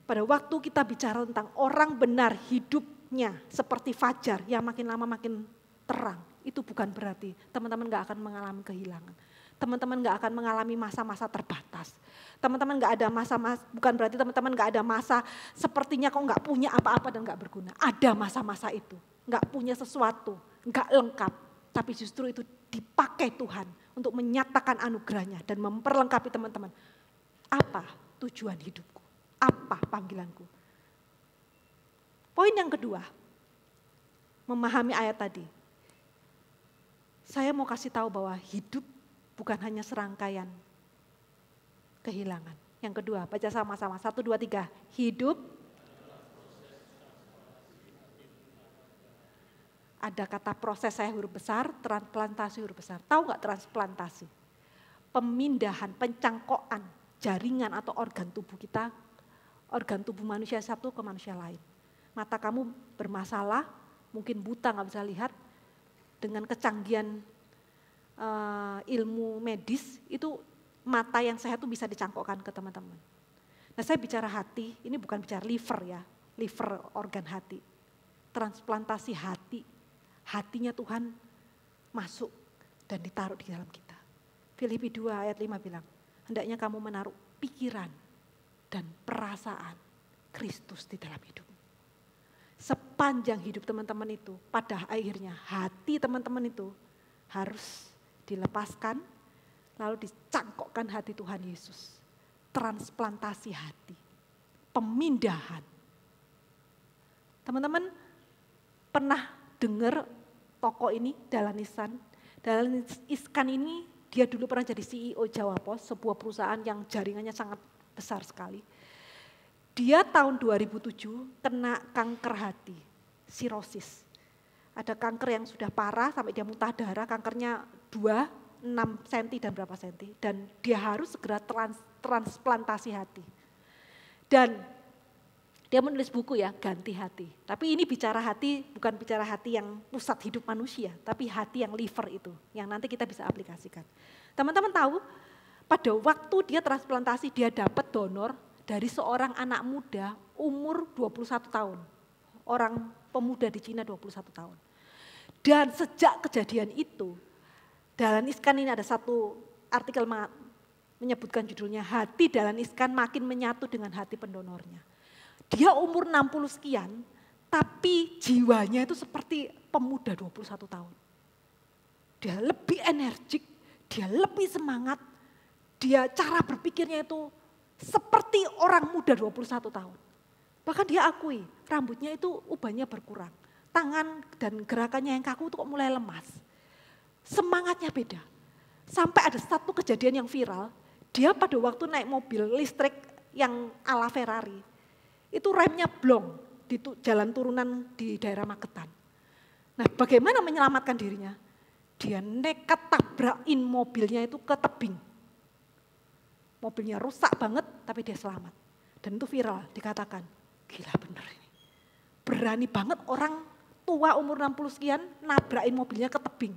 Pada waktu kita bicara tentang orang benar hidupnya seperti fajar yang makin lama makin terang, itu bukan berarti teman-teman gak akan mengalami kehilangan. Teman-teman gak akan mengalami masa-masa terbatas. Teman-teman gak ada masa-masa, bukan berarti teman-teman gak ada masa sepertinya kok gak punya apa-apa dan gak berguna. Ada masa-masa itu, gak punya sesuatu, gak lengkap. Tapi justru itu dipakai Tuhan untuk menyatakan anugerahnya dan memperlengkapi teman-teman. Apa tujuan hidupku? Apa panggilanku? Poin yang kedua, memahami ayat tadi. Saya mau kasih tahu bahwa hidup bukan hanya serangkaian kehilangan. Yang kedua, baca sama-sama. 1, 2, 3. Hidup. Ada kata proses saya huruf besar, transplantasi huruf besar. Tahu nggak transplantasi? Pemindahan, pencangkokan jaringan atau organ tubuh kita, organ tubuh manusia satu ke manusia lain. Mata kamu bermasalah, mungkin buta nggak bisa lihat, dengan kecanggihan ilmu medis itu mata yang sehat itu bisa dicangkokkan ke teman-teman. Nah saya bicara hati, ini bukan bicara liver ya, liver organ hati. Transplantasi hati, hatinya Tuhan masuk dan ditaruh di dalam kita. Filipi 2 ayat 5 bilang, hendaknya kamu menaruh pikiran dan perasaan Kristus di dalam hidupmu. Sepanjang hidup teman-teman itu, pada akhirnya hati teman-teman itu harus dilepaskan, lalu dicangkokkan hati Tuhan Yesus. Transplantasi hati, pemindahan. Teman-teman pernah dengar toko ini, Dahlan Iskan? Dahlan Iskan ini dia dulu pernah jadi CEO Jawa Pos, sebuah perusahaan yang jaringannya sangat besar sekali. Dia tahun 2007 kena kanker hati, sirosis. Ada kanker yang sudah parah sampai dia muntah darah, kankernya 2, 6 cm dan berapa senti. Dan dia harus segera transplantasi hati. Dan dia menulis buku ya, Ganti Hati. Tapi ini bicara hati, bukan bicara hati yang pusat hidup manusia, tapi hati yang liver itu, yang nanti kita bisa aplikasikan. Teman-teman tahu, pada waktu dia transplantasi, dia dapat donor dari seorang anak muda umur 21 tahun. Orang pemuda di Cina 21 tahun. Dan sejak kejadian itu, Dahlan Iskan ini ada satu artikel menyebutkan judulnya, hati Dahlan Iskan makin menyatu dengan hati pendonornya. Dia umur 60 sekian, tapi jiwanya itu seperti pemuda 21 tahun. Dia lebih energik, dia lebih semangat, dia cara berpikirnya itu seperti orang muda 21 tahun. Bahkan dia akui rambutnya itu ubannya berkurang. Tangan dan gerakannya yang kaku itu kok mulai lemas. Semangatnya beda. Sampai ada satu kejadian yang viral, dia pada waktu naik mobil listrik yang ala Ferrari, itu remnya blong di jalan turunan di daerah Magetan. Nah, bagaimana menyelamatkan dirinya? Dia nekat tabrakin mobilnya itu ke tebing. Mobilnya rusak banget, tapi dia selamat. Dan itu viral, dikatakan, gila bener ini. Berani banget orang tua umur 60 sekian nabrakin mobilnya ke tebing.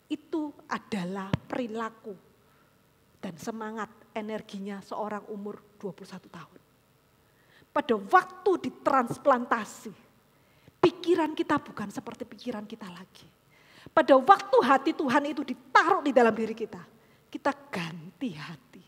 Itu adalah perilaku dan semangat energinya seorang umur 21 tahun. Pada waktu ditransplantasi, pikiran kita bukan seperti pikiran kita lagi. Pada waktu hati Tuhan itu ditaruh di dalam diri kita ganti hati.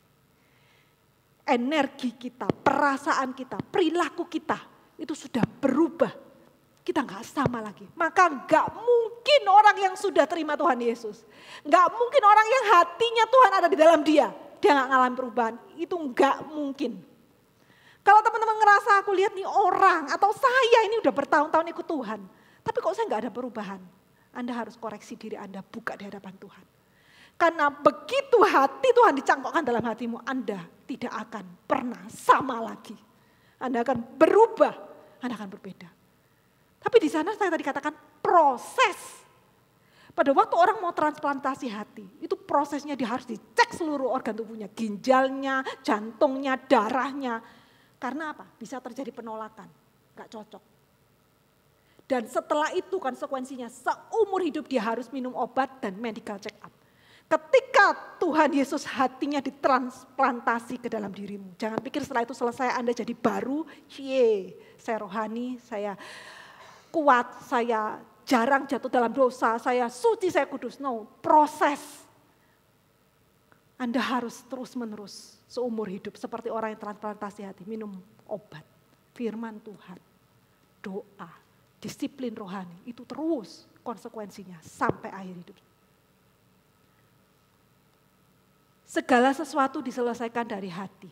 Energi kita, perasaan kita, perilaku kita itu sudah berubah. Kita nggak sama lagi. Maka nggak mungkin orang yang sudah terima Tuhan Yesus, nggak mungkin orang yang hatinya Tuhan ada di dalam dia nggak ngalamin perubahan. Itu nggak mungkin. Kalau teman-teman ngerasa aku lihat nih orang atau saya ini udah bertahun-tahun ikut Tuhan, tapi kok saya nggak ada perubahan, Anda harus koreksi diri Anda, buka di hadapan Tuhan. Karena begitu hati Tuhan dicangkokkan dalam hatimu, Anda tidak akan pernah sama lagi. Anda akan berubah, Anda akan berbeda. Tapi di sana saya tadi katakan proses. Pada waktu orang mau transplantasi hati, itu prosesnya dia harus dicek seluruh organ tubuhnya, ginjalnya, jantungnya, darahnya. Karena apa? Bisa terjadi penolakan, gak cocok. Dan setelah itu konsekuensinya seumur hidup dia harus minum obat dan medical check up. Ketika Tuhan Yesus hatinya ditransplantasi ke dalam dirimu. Jangan pikir setelah itu selesai Anda jadi baru, saya rohani, saya kuat, saya jarang jatuh dalam dosa, saya suci, saya kudus. No, proses. Anda harus terus menerus seumur hidup seperti orang yang transplantasi hati. Minum obat, firman Tuhan, doa, disiplin rohani. Itu terus konsekuensinya sampai akhir hidup. Segala sesuatu diselesaikan dari hati.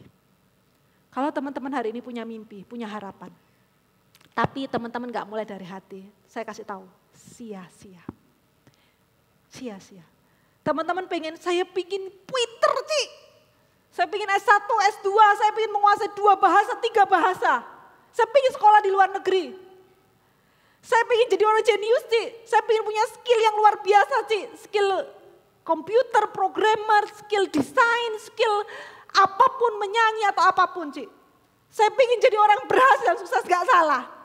Kalau teman-teman hari ini punya mimpi, punya harapan. Tapi teman-teman gak mulai dari hati, saya kasih tahu, sia-sia. Sia-sia. Teman-teman saya pengen Twitter, Ci. Saya pengen S1, S2, saya pengen menguasai 2 bahasa, 3 bahasa. Saya pengen sekolah di luar negeri. Saya pengen jadi orang jenius, Ci. Saya pengen punya skill yang luar biasa, Ci. Skill komputer, programmer, skill desain, skill apapun, menyanyi atau apapun, Ci. Saya pengen jadi orang berhasil dan sukses, gak salah.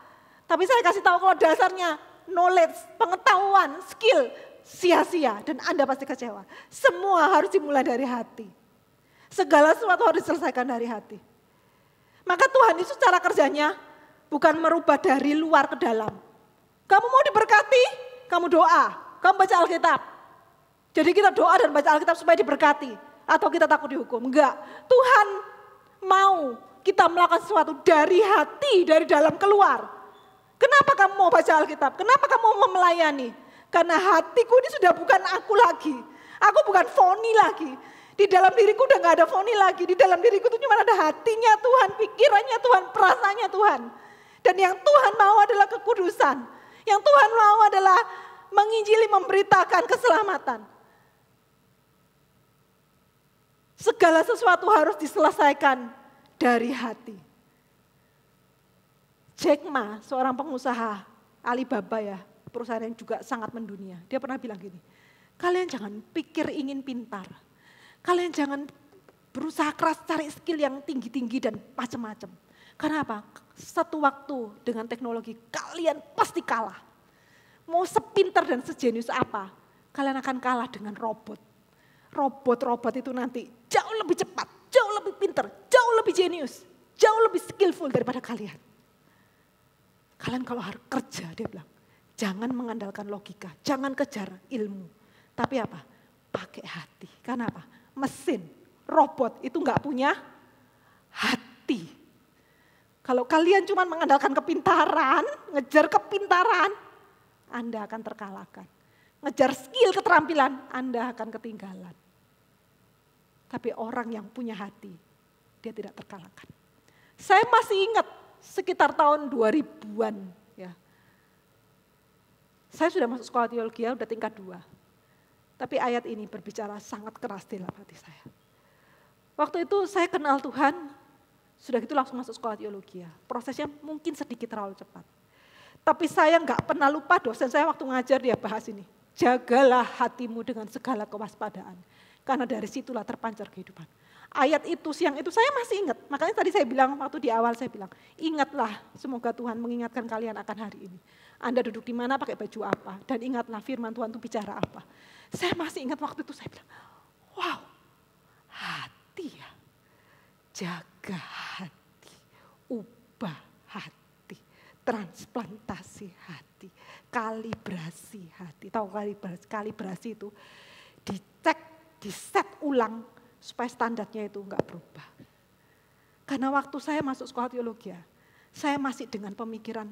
Tapi saya kasih tahu kalau dasarnya knowledge, pengetahuan, skill, sia-sia dan Anda pasti kecewa. Semua harus dimulai dari hati. Segala sesuatu harus diselesaikan dari hati. Maka Tuhan Yesus cara kerjanya bukan merubah dari luar ke dalam. Kamu mau diberkati, kamu doa, kamu baca Alkitab. Jadi kita doa dan baca Alkitab supaya diberkati. Atau kita takut dihukum, enggak. Tuhan mau kita melakukan sesuatu dari hati, dari dalam keluar. Kenapa kamu mau baca Alkitab? Kenapa kamu mau melayani? Karena hatiku ini sudah bukan aku lagi. Aku bukan Foni lagi. Di dalam diriku udah gak ada Foni lagi. Di dalam diriku itu cuma ada hatinya Tuhan, pikirannya Tuhan, perasaannya Tuhan. Dan yang Tuhan mau adalah kekudusan. Yang Tuhan mau adalah menginjili, memberitakan keselamatan. Segala sesuatu harus diselesaikan dari hati. Jack Ma, seorang pengusaha Alibaba ya, perusahaan yang juga sangat mendunia. Dia pernah bilang gini, kalian jangan pikir ingin pintar. Kalian jangan berusaha keras cari skill yang tinggi-tinggi dan macam-macam. Karena apa? Satu waktu dengan teknologi kalian pasti kalah. Mau sepintar dan sejenius apa, kalian akan kalah dengan robot. Robot-robot itu nanti jauh lebih cepat, jauh lebih pintar, jauh lebih jenius, jauh lebih skillful daripada kalian. Kalian kalau harus kerja, dia bilang, jangan mengandalkan logika, jangan kejar ilmu. Tapi apa? Pakai hati. Karena apa? Mesin, robot itu nggak punya hati. Kalau kalian cuma mengandalkan kepintaran, ngejar kepintaran, Anda akan terkalahkan. Ngejar skill, keterampilan, Anda akan ketinggalan. Tapi orang yang punya hati, dia tidak terkalahkan. Saya masih ingat sekitar tahun 2000-an. Ya. Saya sudah masuk sekolah teologi, udah tingkat 2. Tapi ayat ini berbicara sangat keras di dalam hati saya. Waktu itu saya kenal Tuhan, sudah gitu langsung masuk sekolah teologi. Prosesnya mungkin sedikit terlalu cepat. Tapi saya nggak pernah lupa dosen saya waktu ngajar dia bahas ini. Jagalah hatimu dengan segala kewaspadaan. Karena dari situlah terpancar kehidupan. Ayat itu, siang itu saya masih ingat. Makanya tadi saya bilang, waktu di awal saya bilang, ingatlah semoga Tuhan mengingatkan kalian akan hari ini. Anda duduk di mana, pakai baju apa. Dan ingatlah firman Tuhan itu bicara apa. Saya masih ingat waktu itu saya bilang, wow, hati ya. Jaga hati, ubah hati, transplantasi hati, kalibrasi hati. Tahu kalibrasi itu dicek, diset ulang supaya standarnya itu enggak berubah. Karena waktu saya masuk sekolah teologi, saya masih dengan pemikiran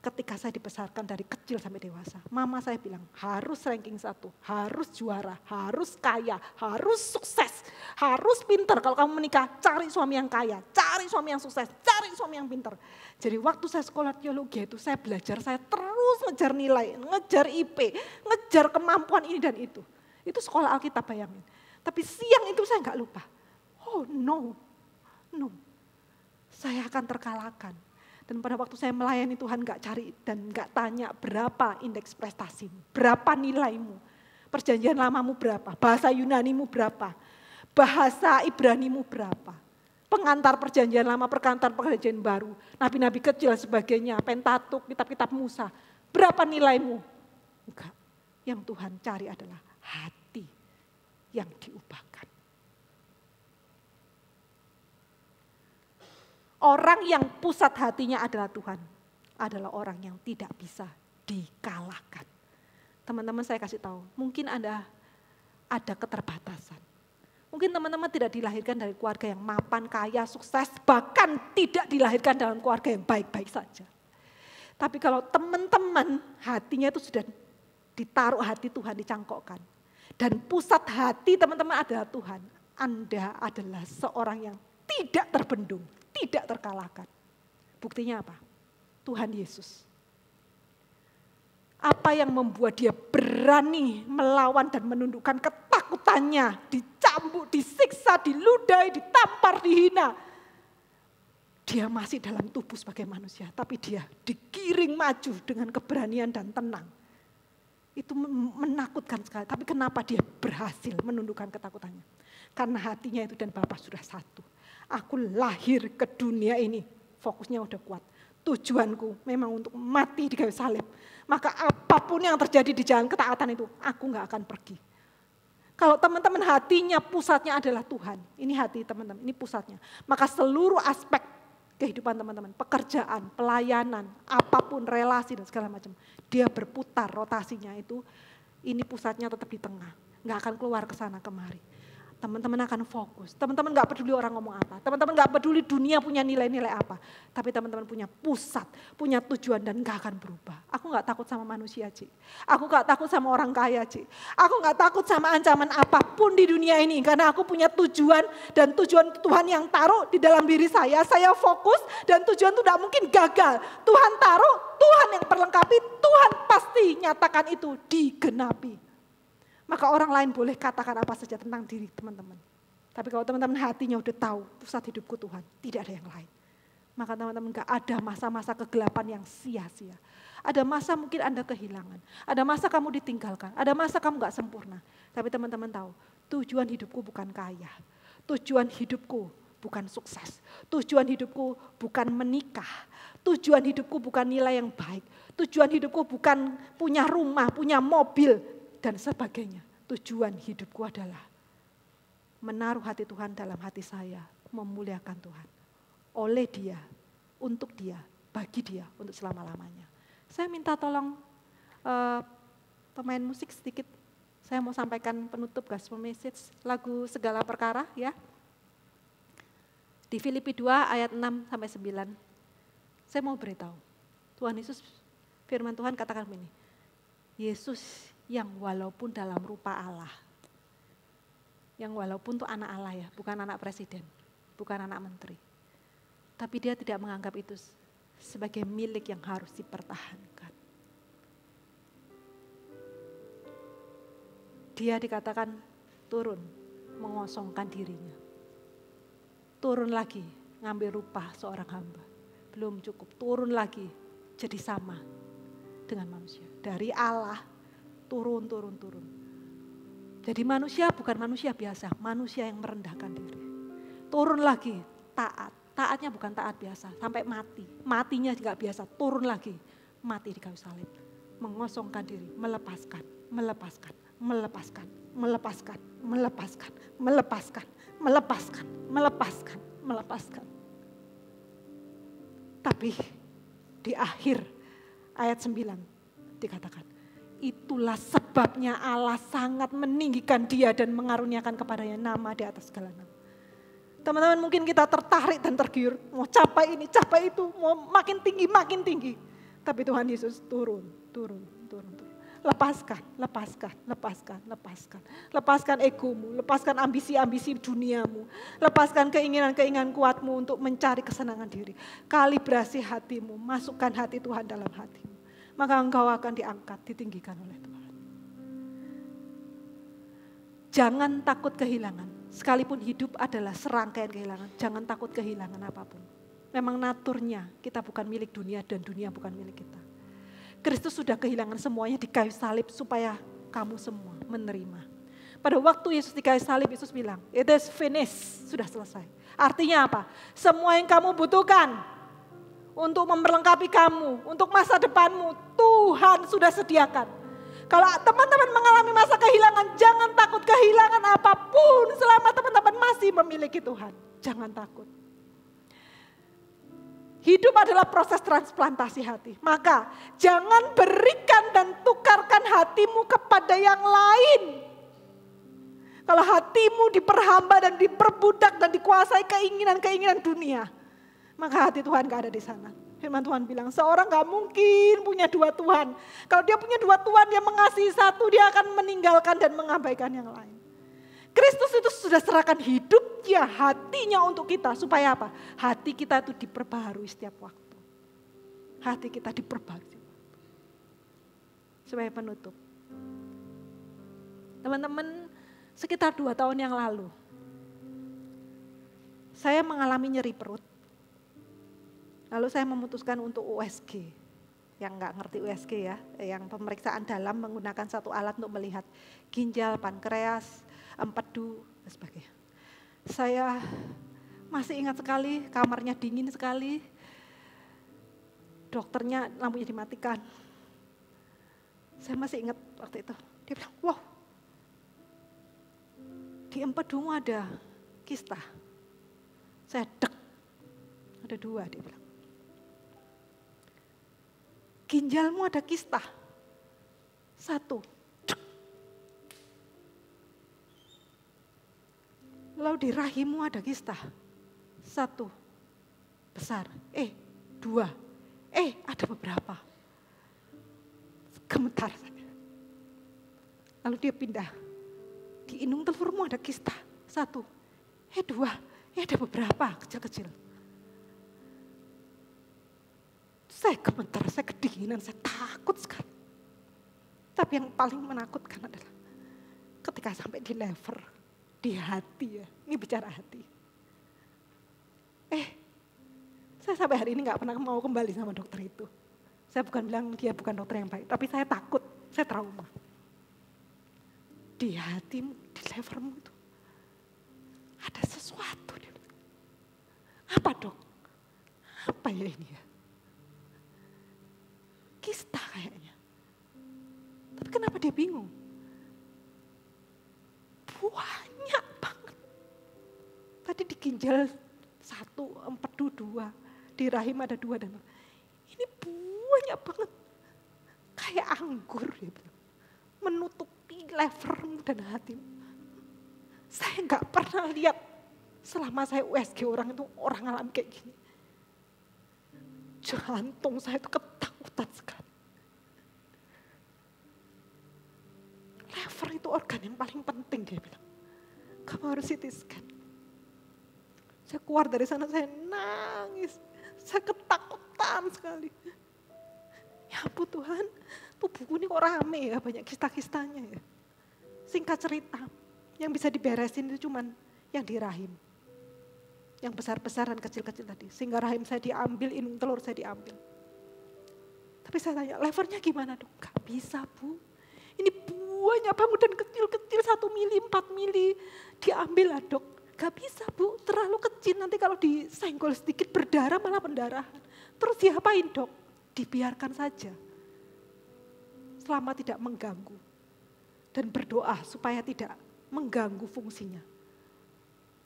ketika saya dibesarkan dari kecil sampai dewasa. Mama saya bilang harus ranking 1, harus juara, harus kaya, harus sukses, harus pinter. Kalau kamu menikah cari suami yang kaya, cari suami yang sukses, cari suami yang pinter. Jadi waktu saya sekolah teologi itu saya belajar, saya terus ngejar nilai, ngejar IP, ngejar kemampuan ini dan itu. Itu sekolah Alkitab, bayangin. Tapi siang itu saya enggak lupa. Oh no, saya akan terkalahkan. Dan pada waktu saya melayani Tuhan enggak cari dan enggak tanya berapa indeks prestasimu, berapa nilaimu, perjanjian lamamu berapa, bahasa Yunanimu berapa, bahasa Ibranimu berapa, pengantar perjanjian lama, pengantar perjanjian baru, nabi-nabi kecil sebagainya, Pentatuk, kitab-kitab Musa, berapa nilaimu? Enggak, yang Tuhan cari adalah hati yang diubahkan. Orang yang pusat hatinya adalah Tuhan, adalah orang yang tidak bisa dikalahkan. Teman-teman saya kasih tahu, mungkin Anda ada keterbatasan. Mungkin teman-teman tidak dilahirkan dari keluarga yang mapan, kaya, sukses, bahkan tidak dilahirkan dalam keluarga yang baik-baik saja. Tapi kalau teman-teman hatinya itu sudah ditaruh hati Tuhan, dicangkokkan. Dan pusat hati teman-teman adalah Tuhan. Anda adalah seorang yang tidak terbendung, tidak terkalahkan. Buktinya apa? Tuhan Yesus. Apa yang membuat dia berani melawan dan menundukkan ketakutannya, dicambuk, disiksa, diludai, ditampar, dihina. Dia masih dalam tubuh sebagai manusia, tapi dia digiring maju dengan keberanian dan tenang. Itu menakutkan sekali, tapi kenapa dia berhasil menundukkan ketakutannya? Karena hatinya itu dan Bapa sudah satu. Aku lahir ke dunia ini, fokusnya udah kuat. Tujuanku memang untuk mati di kayu salib. Maka apapun yang terjadi di jalan ketaatan itu, aku gak akan pergi. Kalau teman-teman hatinya pusatnya adalah Tuhan, ini hati teman-teman, ini pusatnya. Maka seluruh aspek kehidupan teman-teman, pekerjaan, pelayanan, apapun, relasi dan segala macam. Dia berputar rotasinya itu, ini pusatnya tetap di tengah. Gak akan keluar ke sana kemari. Teman-teman akan fokus. Teman-teman gak peduli orang ngomong apa. Teman-teman gak peduli dunia punya nilai-nilai apa. Tapi teman-teman punya pusat, punya tujuan dan gak akan berubah. Aku gak takut sama manusia, Ci. Aku gak takut sama orang kaya, Ci. Aku gak takut sama ancaman apapun di dunia ini. Karena aku punya tujuan dan tujuan Tuhan yang taruh di dalam diri saya. Saya fokus dan tujuan itu tidak mungkin gagal. Tuhan taruh, Tuhan yang perlengkapi, Tuhan pasti nyatakan itu digenapi. Maka orang lain boleh katakan apa saja tentang diri teman-teman. Tapi kalau teman-teman hatinya udah tahu pusat hidupku Tuhan, tidak ada yang lain. Maka teman-teman gak ada masa-masa kegelapan yang sia-sia. Ada masa mungkin Anda kehilangan. Ada masa kamu ditinggalkan. Ada masa kamu gak sempurna. Tapi teman-teman tahu, tujuan hidupku bukan kaya. Tujuan hidupku bukan sukses. Tujuan hidupku bukan menikah. Tujuan hidupku bukan nilai yang baik. Tujuan hidupku bukan punya rumah, punya mobil, dan sebagainya. Tujuan hidupku adalah menaruh hati Tuhan dalam hati saya, memuliakan Tuhan. Oleh Dia, untuk Dia, bagi Dia, untuk selama-lamanya. Saya minta tolong pemain musik sedikit. Saya mau sampaikan penutup gospel message lagu Segala Perkara ya. Di Filipi 2 ayat 6 sampai 9. Saya mau beritahu. Tuhan Yesus, firman Tuhan katakan begini. Yesus yang walaupun dalam rupa Allah, Yang walaupun itu anak Allah ya, bukan anak presiden, bukan anak menteri. Tapi dia tidak menganggap itu sebagai milik yang harus dipertahankan. Dia dikatakan turun, mengosongkan dirinya. Turun lagi, ngambil rupa seorang hamba. Belum cukup, turun lagi, jadi sama dengan manusia. Dari Allah, turun. Jadi manusia bukan manusia biasa, manusia yang merendahkan diri. Turun lagi, taat. Taatnya bukan taat biasa, sampai mati. Matinya juga biasa, turun lagi, mati di kayu salib. Mengosongkan diri, melepaskan. Tapi di akhir ayat 9 dikatakan, itulah sebabnya Allah sangat meninggikan dia dan mengaruniakan kepadanya nama di atas segala nama. Teman-teman mungkin kita tertarik dan tergiur, mau capai ini, capai itu, mau makin tinggi. Tapi Tuhan Yesus turun. Lepaskan. Lepaskan egomu, lepaskan ambisi-ambisi duniamu, lepaskan keinginan-keinginan kuatmu untuk mencari kesenangan diri. Kalibrasi hatimu, masukkan hati Tuhan dalam hatimu. Maka engkau akan diangkat, ditinggikan oleh Tuhan. Jangan takut kehilangan. Sekalipun hidup adalah serangkaian kehilangan, jangan takut kehilangan apapun. Memang naturnya kita bukan milik dunia dan dunia bukan milik kita. Kristus sudah kehilangan semuanya di kayu salib supaya kamu semua menerima. Pada waktu Yesus di kayu salib, Yesus bilang, it is finished, sudah selesai. Artinya apa? Semua yang kamu butuhkan untuk memperlengkapi kamu, untuk masa depanmu, Tuhan sudah sediakan. Kalau teman-teman mengalami masa kehilangan, jangan takut kehilangan apapun selama teman-teman masih memiliki Tuhan. Jangan takut. Hidup adalah proses transplantasi hati. Maka jangan berikan dan tukarkan hatimu kepada yang lain. Kalau hatimu diperhamba dan diperbudak dan dikuasai keinginan-keinginan dunia, maka hati Tuhan gak ada di sana. Firman Tuhan bilang, seorang gak mungkin punya dua Tuhan. Kalau dia punya dua Tuhan, dia mengasihi satu, dia akan meninggalkan dan mengabaikan yang lain. Kristus itu sudah serahkan hidupnya, hatinya untuk kita. Supaya apa? Hati kita itu diperbaharui setiap waktu. Hati kita diperbaharui. Sebagai penutup. Teman-teman, sekitar 2 tahun yang lalu, saya mengalami nyeri perut. Lalu saya memutuskan untuk USG. Yang nggak ngerti USG ya, yang pemeriksaan dalam menggunakan satu alat untuk melihat ginjal, pankreas, empedu, dan sebagainya. Saya masih ingat sekali, kamarnya dingin sekali. Dokternya lampunya dimatikan. Saya masih ingat waktu itu. Dia bilang, wow, di empedumu ada kista. Saya dek, ada 2 dia bilang. Ginjalmu ada kista. 1. Lalu di rahimmu ada kista. 1. Besar. 2. Ada beberapa. Gemetar saja. Lalu dia pindah. Di inung telurmu ada kista. 1. 2. Ada beberapa kecil-kecil. Saya gemetar, saya kedinginan, saya takut sekali. Tapi yang paling menakutkan adalah ketika sampai di lever, di hati ya. Ini bicara hati. Saya sampai hari ini gak pernah mau kembali sama dokter itu. Saya bukan bilang dia bukan dokter yang baik, tapi saya takut, saya trauma. Di hatimu, di levermu itu ada sesuatu. Apa dok? Apa ya ini ya? Kista kayaknya. Tapi kenapa dia bingung? Banyak banget. Tadi di ginjal 1, empedu 2, di rahim ada 2 dan ini banyak banget. Kayak anggur dia bilang. Menutupi levermu dan hatimu. Saya gak pernah lihat selama saya USG orang itu orang alami kayak gini. Jantung saya itu ketakutan sekali. Lever itu organ yang paling penting dia bilang. Kamu harus CT scan. Saya keluar dari sana, saya nangis. Saya ketakutan sekali. Ya ampun Tuhan, tubuhku ini kok rame ya, banyak kista-kistanya ya. Singkat cerita, yang bisa diberesin itu cuman yang di rahim. Yang besar-besar dan kecil-kecil tadi. Sehingga rahim saya diambil, inung telur saya diambil. Tapi saya tanya, levernya gimana dok? Gak bisa Bu. Ini banyak banget dan kecil-kecil 1 mili, 4 mili. Diambil lah dok. Gak bisa Bu, terlalu kecil. Nanti kalau disenggol sedikit berdarah malah pendarahan. Terus diapain dok? Dibiarkan saja. Selama tidak mengganggu. Dan berdoa supaya tidak mengganggu fungsinya.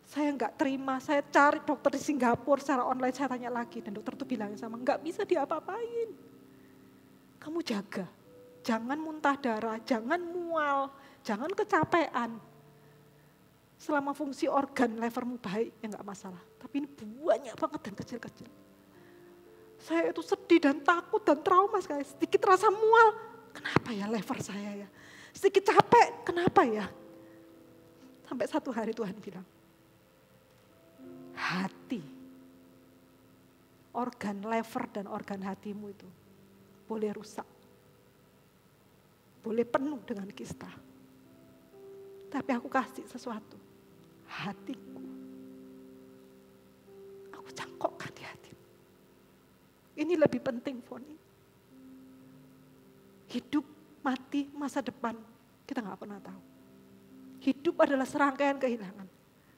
Saya nggak terima, saya cari dokter di Singapura secara online, saya tanya lagi. Dan dokter tuh bilang sama, nggak bisa diapa-apain. Kamu jaga, jangan muntah darah, jangan mual, jangan kecapean. Selama fungsi organ levermu baik, ya nggak masalah. Tapi ini banyak banget dan kecil-kecil. Saya itu sedih dan takut dan trauma sekali. Sedikit rasa mual, kenapa ya lever saya ya? Sedikit capek, kenapa ya? Sampai satu hari Tuhan bilang, hati, organ lever dan organ hatimu itu boleh rusak. Boleh penuh dengan kista. Tapi aku kasih sesuatu, hatiku. Aku cangkokkan di hatimu. Ini lebih penting, Foni. Hidup, mati, masa depan, kita gak pernah tahu. Hidup adalah serangkaian kehilangan.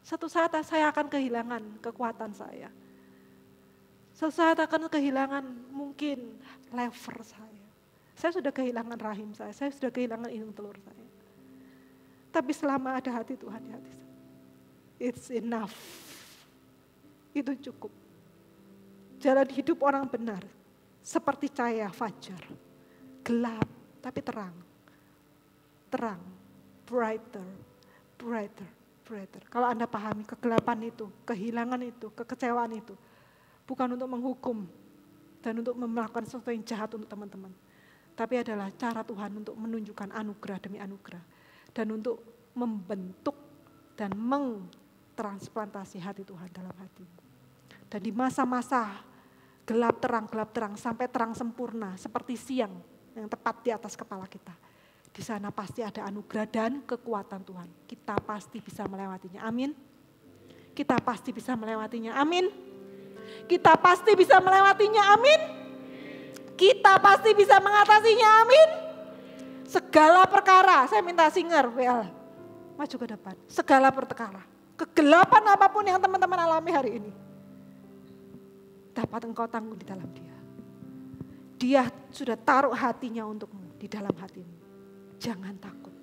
Satu saat saya akan kehilangan kekuatan saya. Suatu saat akan kehilangan mungkin lever saya. Saya sudah kehilangan rahim saya sudah kehilangan inung telur saya. Tapi selama ada hati Tuhan di hati saya, it's enough. Itu cukup. Jalan hidup orang benar seperti cahaya fajar. Gelap tapi terang. Terang, brighter, brighter, brighter. Kalau Anda pahami kegelapan itu, kehilangan itu, kekecewaan itu, bukan untuk menghukum dan untuk melakukan sesuatu yang jahat untuk teman-teman. Tapi adalah cara Tuhan untuk menunjukkan anugerah demi anugerah. Dan untuk membentuk dan mengtransplantasi hati Tuhan dalam hatimu. Dan di masa-masa gelap terang sampai terang sempurna seperti siang yang tepat di atas kepala kita. Di sana pasti ada anugerah dan kekuatan Tuhan. Kita pasti bisa melewatinya. Amin. Kita pasti bisa melewatinya. Amin. Kita pasti bisa melewatinya. Amin. Kita pasti bisa mengatasinya. Amin. Segala perkara, saya minta singer, WL, maju ke depan. Segala perkara, kegelapan apapun yang teman-teman alami hari ini, dapat engkau tanggung di dalam Dia. Dia sudah taruh hatinya untukmu di dalam hatimu. Jangan takut.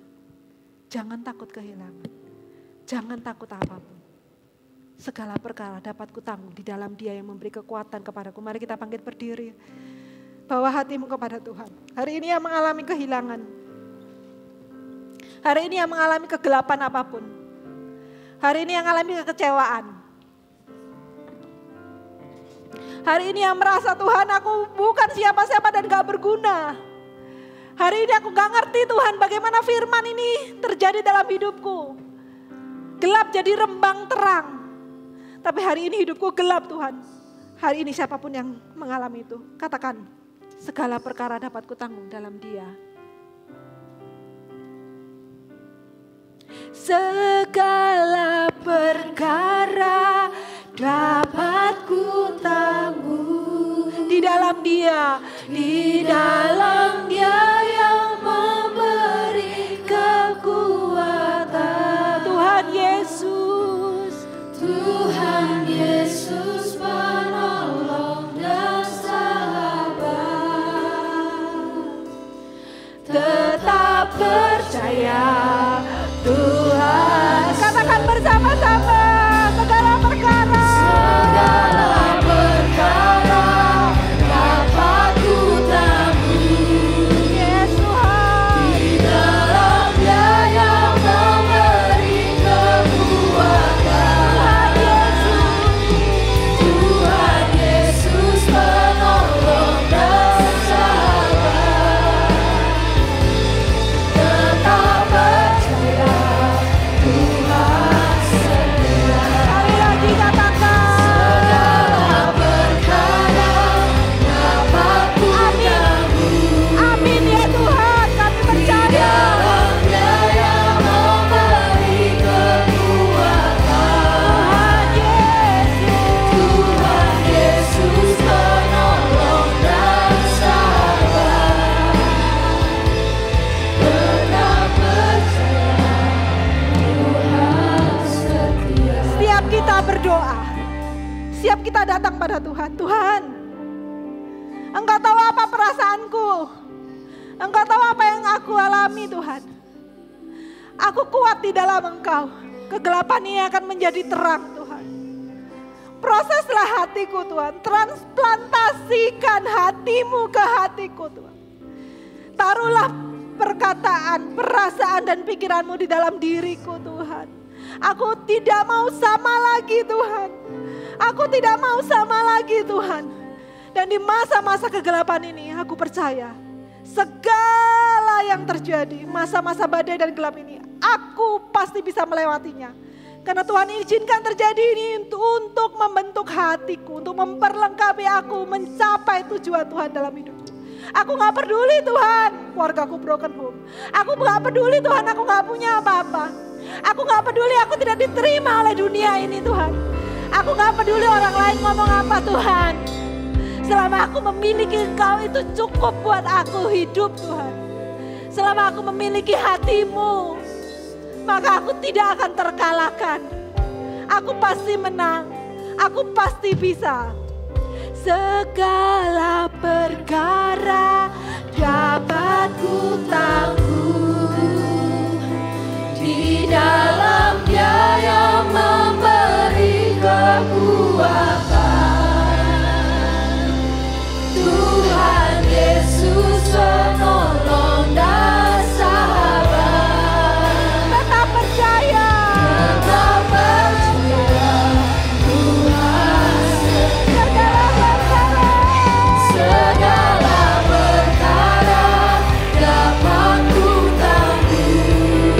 Jangan takut kehilangan. Jangan takut apapun. Segala perkara dapat kutanggung di dalam Dia yang memberi kekuatan kepadaku. Mari kita bangkit berdiri. Bawa hatimu kepada Tuhan. Hari ini yang mengalami kehilangan. Hari ini yang mengalami kegelapan apapun. Hari ini yang mengalami kekecewaan. Hari ini yang merasa Tuhan aku bukan siapa-siapa dan gak berguna. Hari ini aku gak ngerti Tuhan bagaimana firman ini terjadi dalam hidupku. Gelap jadi rembang terang. Tapi hari ini hidupku gelap Tuhan. Hari ini siapapun yang mengalami itu, katakan. Segala perkara dapat kutanggung dalam Dia. Segala perkara dapat kutanggung di dalam Dia. Di dalam Dia yang memberi kekuatan. Tuhan Yesus. Tuhan Yesus penolong dan tetap percaya Tuhan. Katakan bersama-sama segala perkara. Segala perkara dapat kutanggung. Yes Tuhan. Di dalam Dia yang memberi kekuatan. Tuhan siap kita datang pada Tuhan. Tuhan, Engkau tahu apa perasaanku. Engkau tahu apa yang aku alami Tuhan. Aku kuat di dalam Engkau. Kegelapan ini akan menjadi terang Tuhan. Proseslah hatiku Tuhan. Transplantasikan hatimu ke hatiku Tuhan. Taruhlah perkataan, perasaan dan pikiranmu di dalam diriku Tuhan. Aku tidak mau sama lagi Tuhan. Aku tidak mau sama lagi Tuhan. Dan di masa-masa kegelapan ini aku percaya segala yang terjadi, masa-masa badai dan gelap ini, aku pasti bisa melewatinya. Karena Tuhan izinkan terjadi ini untuk membentuk hatiku, untuk memperlengkapi aku mencapai tujuan Tuhan dalam hidupku. Aku gak peduli Tuhan, keluargaku broken home. Aku gak peduli Tuhan, aku gak punya apa-apa. Aku gak peduli aku tidak diterima oleh dunia ini Tuhan. Aku gak peduli orang lain ngomong apa Tuhan. Selama aku memiliki Engkau itu cukup buat aku hidup Tuhan. Selama aku memiliki hatimu, maka aku tidak akan terkalahkan. Aku pasti menang, aku pasti bisa. Segala perkara dapat ku tangguh Di dalam Dia yang memberi kekuatan. Tuhan Yesus penolong dan sahabat. Tetap percaya, Tetap percaya Tuhan segala perkara dapat ku tangguh.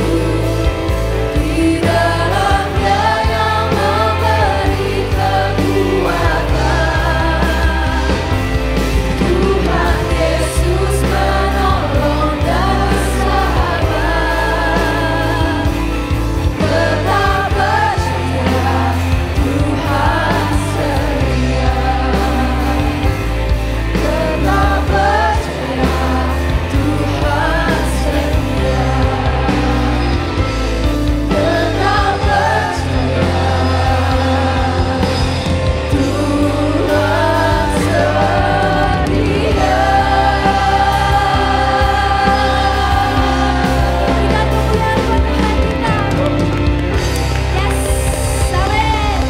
Di dalam Dia yang memberi kekuatan. Tuhan Yesus penolong dan sahabat. Tetap percaya Tuhan setia. Tetap percaya Tuhan setia. Tetap percaya Tuhan setia. Berikan kemuliaan buat Tuhan kita. Yes, amin.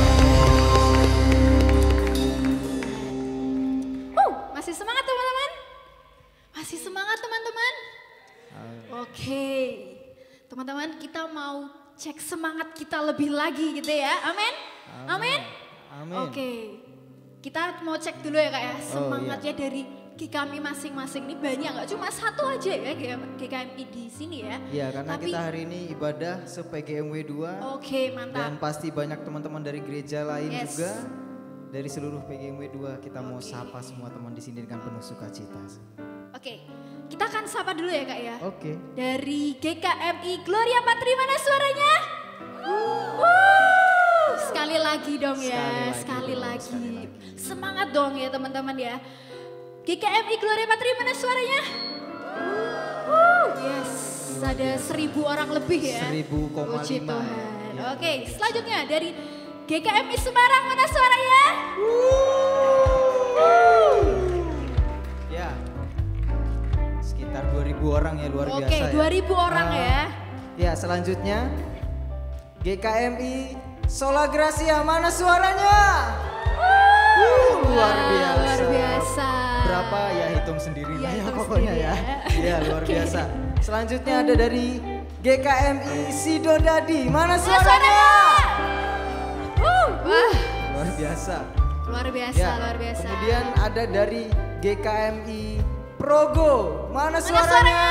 Masih semangat teman-teman? Masih semangat teman-teman? Oke, teman-teman kita mau cek semangat kita lebih lagi gitu ya, amin? Amin? Amin. Oke, kita mau cek dulu ya Kak ya, semangatnya dari kami masing-masing ini banyak, nggak cuma satu aja ya GKMI di sini ya. Iya, karena Tapi- kita hari ini ibadah se-PGMW 2 Oke, dan mantap. pasti banyak teman-teman dari gereja lain Yes. juga. Dari seluruh PGMW 2 kita mau Oke. sapa semua teman di sini dengan penuh sukacita. Oke, kita akan sapa dulu ya Kak ya. Oke. Dari GKMI Gloria Patri, mana suaranya? Sekali lagi dong ya, sekali lagi. Semangat dong ya teman-teman ya. GKMI Gloria Patri, mana suaranya? Yes, ada 1000 orang lebih ya. 1000,5 Puji Tuhan. ya. Oke, selanjutnya dari GKMI Semarang, mana suaranya? Ya. Sekitar 2000 orang ya, luar biasa Oke, ya. 2000 orang ya. Ya, selanjutnya GKMI Sola Gracia, mana suaranya? Luar biasa. Luar biasa. Berapa ya, hitung sendiri Ya, lah ya hitung pokoknya sendiri ya. ya. Iya, luar Oke. biasa. Selanjutnya ada dari GKMI Sidodadi, mana Mana suaranya? suaranya? Wah, Luar biasa. luar biasa, Ya. luar biasa. Kemudian ada dari GKMI Progo, mana Mana suaranya? suaranya?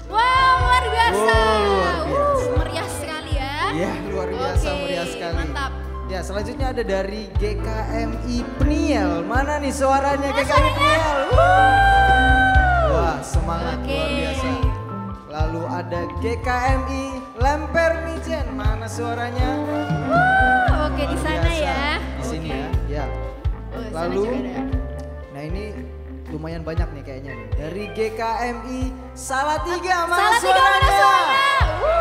Wow, luar biasa. Wow, luar biasa. Meriah sekali ya. Iya, luar biasa, Oke, meriah sekali. mantap. Ya, selanjutnya ada dari GKMI Peniel. Mana nih suaranya Mana GKMI suaranya? Peniel? Wah, semangat Oke. luar biasa. Lalu ada GKMI Lemper Mijen. Mana suaranya? Oke, di Luar sana biasa. ya. Di sini Oke. ya. Ya. Oh, di sana Lalu juga ada. nah ini lumayan banyak nih kayaknya nih. Dari GKMI Salatiga, mana Salatiga, suaranya? mana suaranya?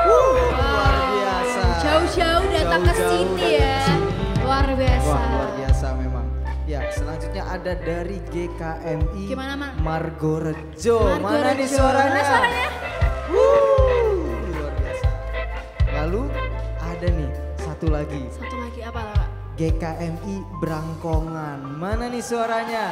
Luar biasa. Jauh-jauh datang ke Jauh-jauh sini datang ya. ke sini. Luar biasa. Wah, luar biasa memang. Ya, selanjutnya ada dari GKMI Gimana, Mang? Margorejo. Mana Margorejo. nih suaranya? Mana suaranya? Luar biasa. Lalu ada nih satu lagi. Satu lagi apa lah, Pak? GKMI Brangkongan. Mana nih suaranya?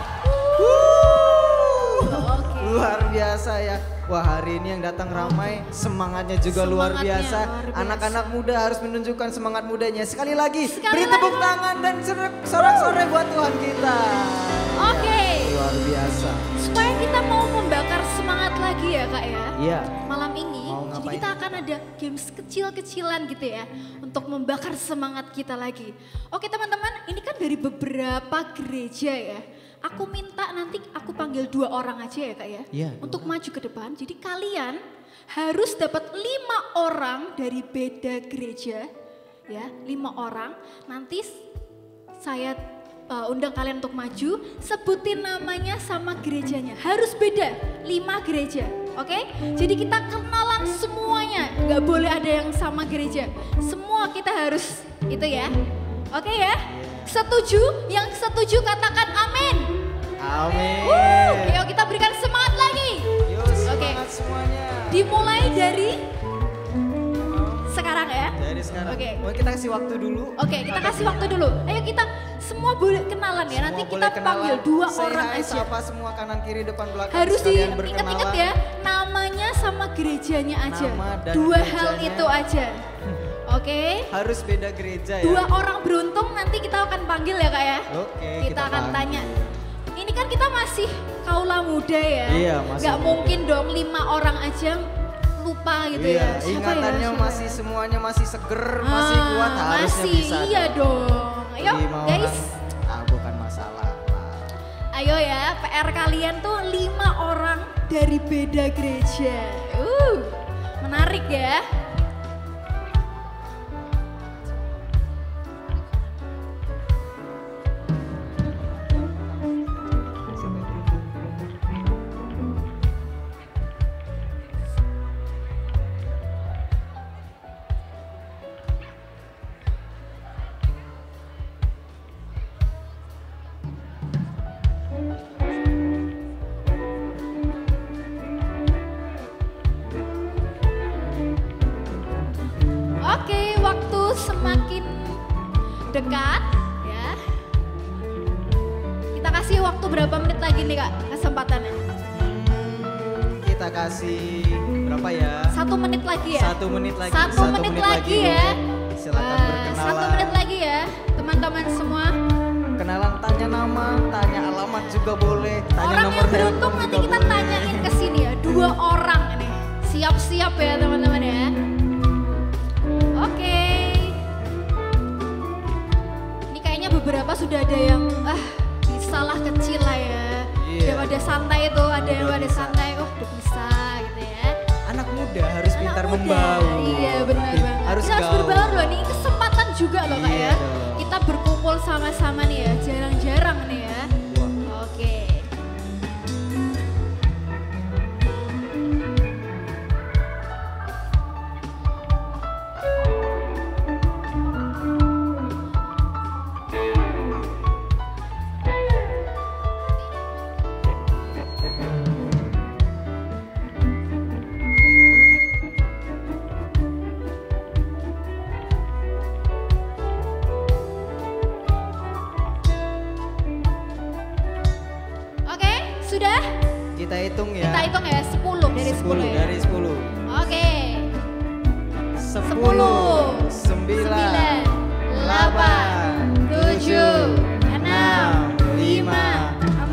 Oke. Luar biasa ya. Wah, hari ini yang datang ramai, semangatnya juga luar Semangatnya biasa. luar biasa. Anak-anak muda harus menunjukkan semangat mudanya. Sekali lagi, Sekali beri tepuk lagi. tangan dan sorak-sorai buat Tuhan kita. Oke. Ya, luar biasa. Supaya kita mau membakar semangat lagi ya Kak ya. Iya. Malam ini, Mau jadi ngapain? kita akan ada games kecil-kecilan gitu ya. Untuk membakar semangat kita lagi. Oke teman-teman, ini kan dari beberapa gereja ya. Aku minta nanti aku panggil 2 orang aja ya Kak ya. Iya, 2 untuk maju ke depan. Jadi kalian harus dapat 5 orang dari beda gereja. Ya, 5 orang. Nanti saya undang kalian untuk maju, sebutin namanya sama gerejanya. Harus beda, 5 gereja. Oke? Jadi kita kenalan semuanya. Gak boleh ada yang sama gereja. Semua kita harus itu ya. Oke ya? Setuju? Yang setuju katakan amin. Amin. Yuk kita berikan semangat lagi. Yuk, semangat semuanya. Dimulai dari sekarang ya. Dari sekarang. Oke. Mau kita kasih waktu dulu. Oke, kita kasih waktu dulu. Ayo kita semua boleh kenalan ya. Nanti Semua kita boleh kenalan. panggil 2 Say orang hi, aja. Sapa semua kanan kiri depan belakang. Harus sekalian diinget-inget ya, namanya sama gerejanya aja. Nama dan 2 hal gerejanya. itu aja. Oke. Harus beda gereja ya. 2 orang beruntung nanti kita akan panggil ya Kak ya. Oke, Kita akan panggil. tanya. Ini kan kita masih kaula muda ya. Iya, masih Gak muda. mungkin dong 5 orang aja lupa gitu Iya, ya. Siapa ingatannya Siapa masih semuanya masih seger, masih kuat, harusnya masih, bisa. iya dong. Ayo 5 guys. orang, bukan masalah. Ayo ya, PR kalian tuh 5 orang dari beda gereja. Menarik ya. Oke, waktu semakin dekat ya. Kita kasih waktu berapa menit lagi nih Kak kesempatannya? Kita kasih berapa ya? 1 menit lagi ya? 1 menit lagi. 1 menit lagi ya. Silakan berkenalan. 1 menit lagi ya, teman-teman semua. Kenalan, tanya nama, tanya alamat juga boleh. Tanya Orang nomor yang beruntung handphone nanti juga kita boleh. tanyain ke sini ya, 2 orang ini. Siap-siap ya teman-teman ya. Oke. Ini kayaknya beberapa sudah ada yang bisalah kecil lah ya. Iya. Udah pada santai itu, ada yang Udah pada bisa. santai, udah bisa gitu ya. Anak muda harus Anak pintar muda, membaur. Iya benar banget. Harus Kita harus gaul. berbaur loh, ini kesempatan juga loh Kak Iya ya. dong. Kita berkumpul sama-sama nih ya, jarang-jarang nih ya. Wah. Oke. Oke, sudah? Kita hitung ya. Kita hitung ya, 10 dari 10 ya. Dari 10. Oke. 10, 9, 8, 7, 6, 5,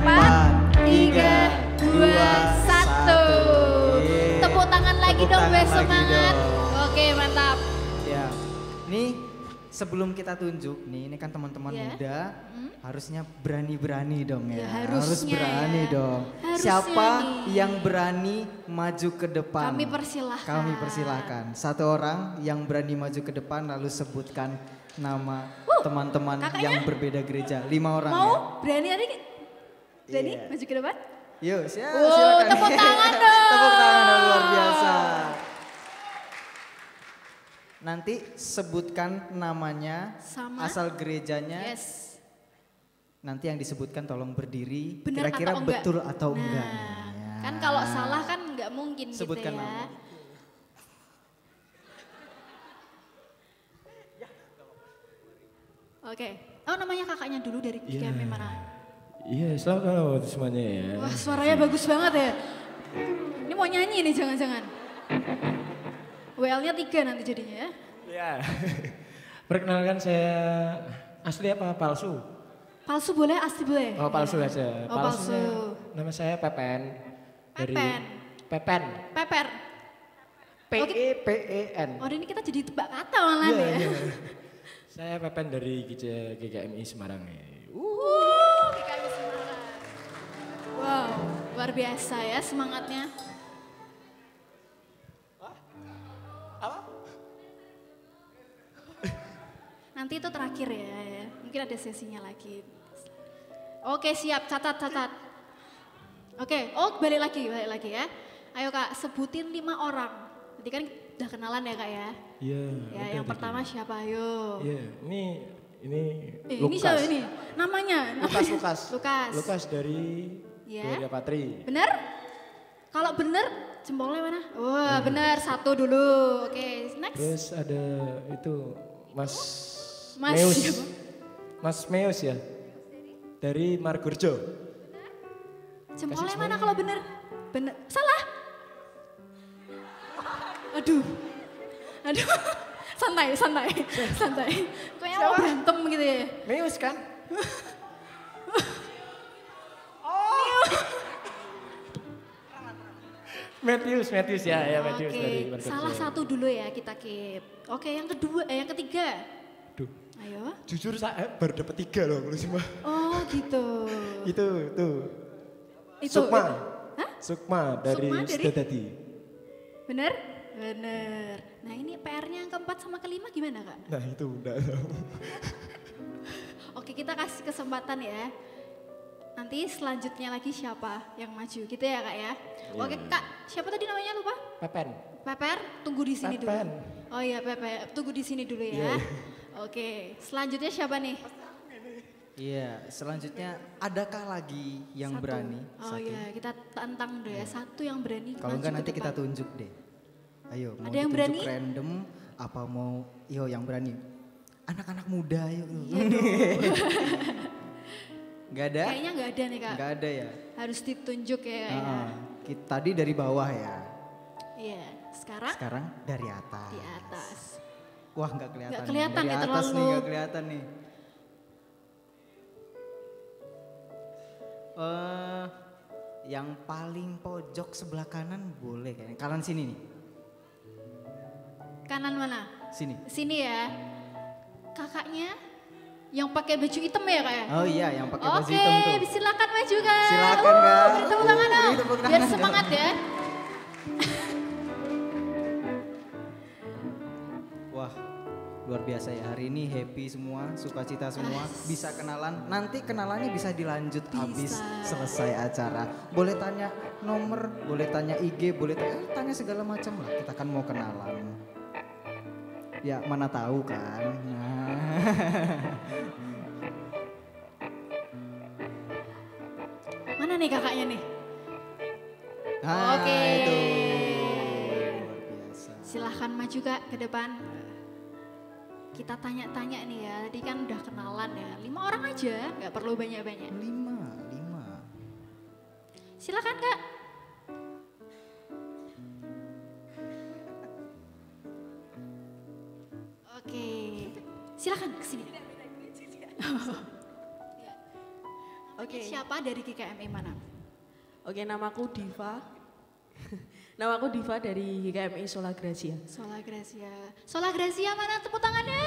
4, 3, 2, 1. Tepuk tangan lagi Tepuk dong, tangan biar lagi semangat. dong. Oke, mantap. Ya, nih sebelum kita tunjuk nih, ini kan teman-teman Ya. muda harusnya berani-berani dong ya. Ya, harusnya Harus berani ya. dong. Harusnya Siapa nih. yang berani maju ke depan? Kami persilahkan. Kami persilahkan. 1 orang yang berani maju ke depan lalu sebutkan nama teman-teman kakaknya? yang berbeda gereja. 5 orang Mau? ya. Berani tadi? Berani Iya. maju ke depan? Yuk, Wow, silakan. tepuk tangan dong. Tepuk tangan dong, luar biasa. Nanti sebutkan namanya, Sama. asal gerejanya. Yes. Nanti yang disebutkan tolong berdiri. Benar Kira-kira atau enggak? betul atau Nah, enggak. Ya. kan kalau salah kan nggak mungkin Sebutkan gitu ya. nama. Oke. Oh, namanya kakaknya dulu dari Iya. GKM mana? Iya, selamat malam semuanya ya. Wah, suaranya bagus banget ya. Ini mau nyanyi nih jangan-jangan. WL-nya 3 nanti jadinya ya. Iya. Perkenalkan saya asli apa palsu? Palsu boleh, asli boleh? Oh palsu Ya. aja. Oh, palsu. Nama saya Pepen. Pepen. Pepen. Peper. P-E-P-E-N. Oh, ini kita jadi tebak kata malah Iya, ya. iya. Saya Pepen dari GKMI Semarang. GKM Semarang. Wow, luar biasa ya semangatnya. Nanti itu terakhir ya. Mungkin ada sesinya lagi. Oke, siap, catat. Oke, balik lagi ya. Ayo Kak, sebutin 5 orang. Tadi kan udah kenalan ya Kak ya. Iya. Ya, yang pertama siapa? Ayo. Iya, ini Ini Lukas. siapa ini? Namanya? Lukas dari Ya. Gloria Patri. Bener? Kalau bener, jempolnya mana? Wah, bener. 1 dulu. Oke, next. Terus ada itu Mas Mas Meus. siapa? Mas Meus ya. Dari Margurjo. Jempolnya mana kalau bener? Bener. Salah. Aduh. Santai. Kayaknya mau berantem gitu ya. Meus kan? Matthews ya, Matthews Oke, dari Margurjo. salah 1 dulu ya kita keep. Oke, yang ketiga. Duh, Ayo. jujur saya baru dapat 3 loh kalau semua. Oh gitu. Itu Itu. Sukma. Hah? Sukma dari Sukma dari? Sedati. Bener? Bener. Nah ini PR-nya yang keempat sama kelima gimana Kak? Nah itu udah tahu. Oke, kita kasih kesempatan ya. Nanti selanjutnya lagi siapa yang maju gitu ya Kak ya. Oke Kak, siapa tadi namanya lupa? Pepen. Peper, tunggu di sini Pepen. dulu. Oh iya Peper, tunggu di sini dulu ya. Iya. Oke, selanjutnya siapa nih? Iya, selanjutnya adakah lagi yang Satu. berani? Oh iya, kita tantang dulu ya. Satu yang berani. Kalau maju enggak ke nanti kita depan. tunjuk deh. Ayo, mau Ada yang ditunjuk berani? random apa mau yang berani? Anak-anak muda yuk. Iya dong. Enggak ada? Kayaknya nggak ada nih Kak. Enggak ada ya. Harus ditunjuk ya. Tadi dari bawah ya. Iya, sekarang Sekarang dari atas. di atas. Wah, enggak kelihatan. Nggak kelihatan dari ya, atas terlalu- nih enggak kelihatan nih. Yang paling pojok sebelah kanan boleh kayaknya. Kanan sini nih. Kanan mana? Sini. Sini ya. Kakaknya yang pakai baju hitam ya Kak ya? Oh iya, yang pakai baju hitam tuh. Oke, silakan maju Kak. Silakan, Kak. Beri tepuk tangan dong. Beri tepuk Biar tangan, Kak. semangat ya. Wah, luar biasa ya. Hari ini happy semua, sukacita semua. Bisa kenalan. Nanti kenalannya bisa dilanjut habis selesai acara. Boleh tanya nomor, boleh tanya IG, boleh tanya segala macam lah. Kita kan mau kenalan. Ya, mana tahu kan. Nah. Mana nih kakaknya nih? Nah, Oke. itu. Luar biasa. Silahkan maju Kak ke depan. Kita tanya-tanya nih ya. Tadi kan udah kenalan ya. 5 orang aja, nggak perlu banyak-banyak. 5. Silakan Kak. Oke, silakan kesini. Oke, siapa dari GKMI mana? Oke, namaku Diva. Namaku Diva dari GKMI Sola Gracia. Sola Gracia. Sola Gracia mana tepuk tangannya?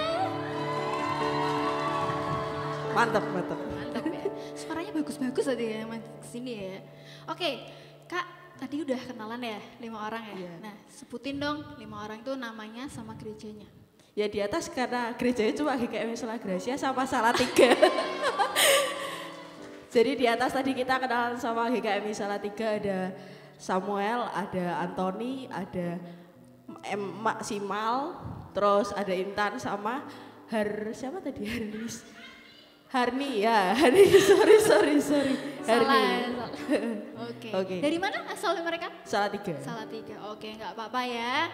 Mantap. Mantap ya. Suaranya bagus-bagus tadi ya kesini ya. Oke, Kak tadi udah kenalan ya 5 orang ya. Iya. Nah sebutin dong 5 orang itu namanya sama gerejanya. Ya di atas karena gerejanya cuma GKMI Sola Gracia sama Salatiga. Jadi di atas tadi kita kenalan sama GKMI Salatiga ada Samuel, ada Anthony, ada Maksimal, Terus ada Intan sama siapa tadi? Harni ya, Harni, sorry. Salah. Harni. Oke. Oke. Dari mana asalnya mereka? Salatiga. Salatiga. Oke, nggak apa-apa ya.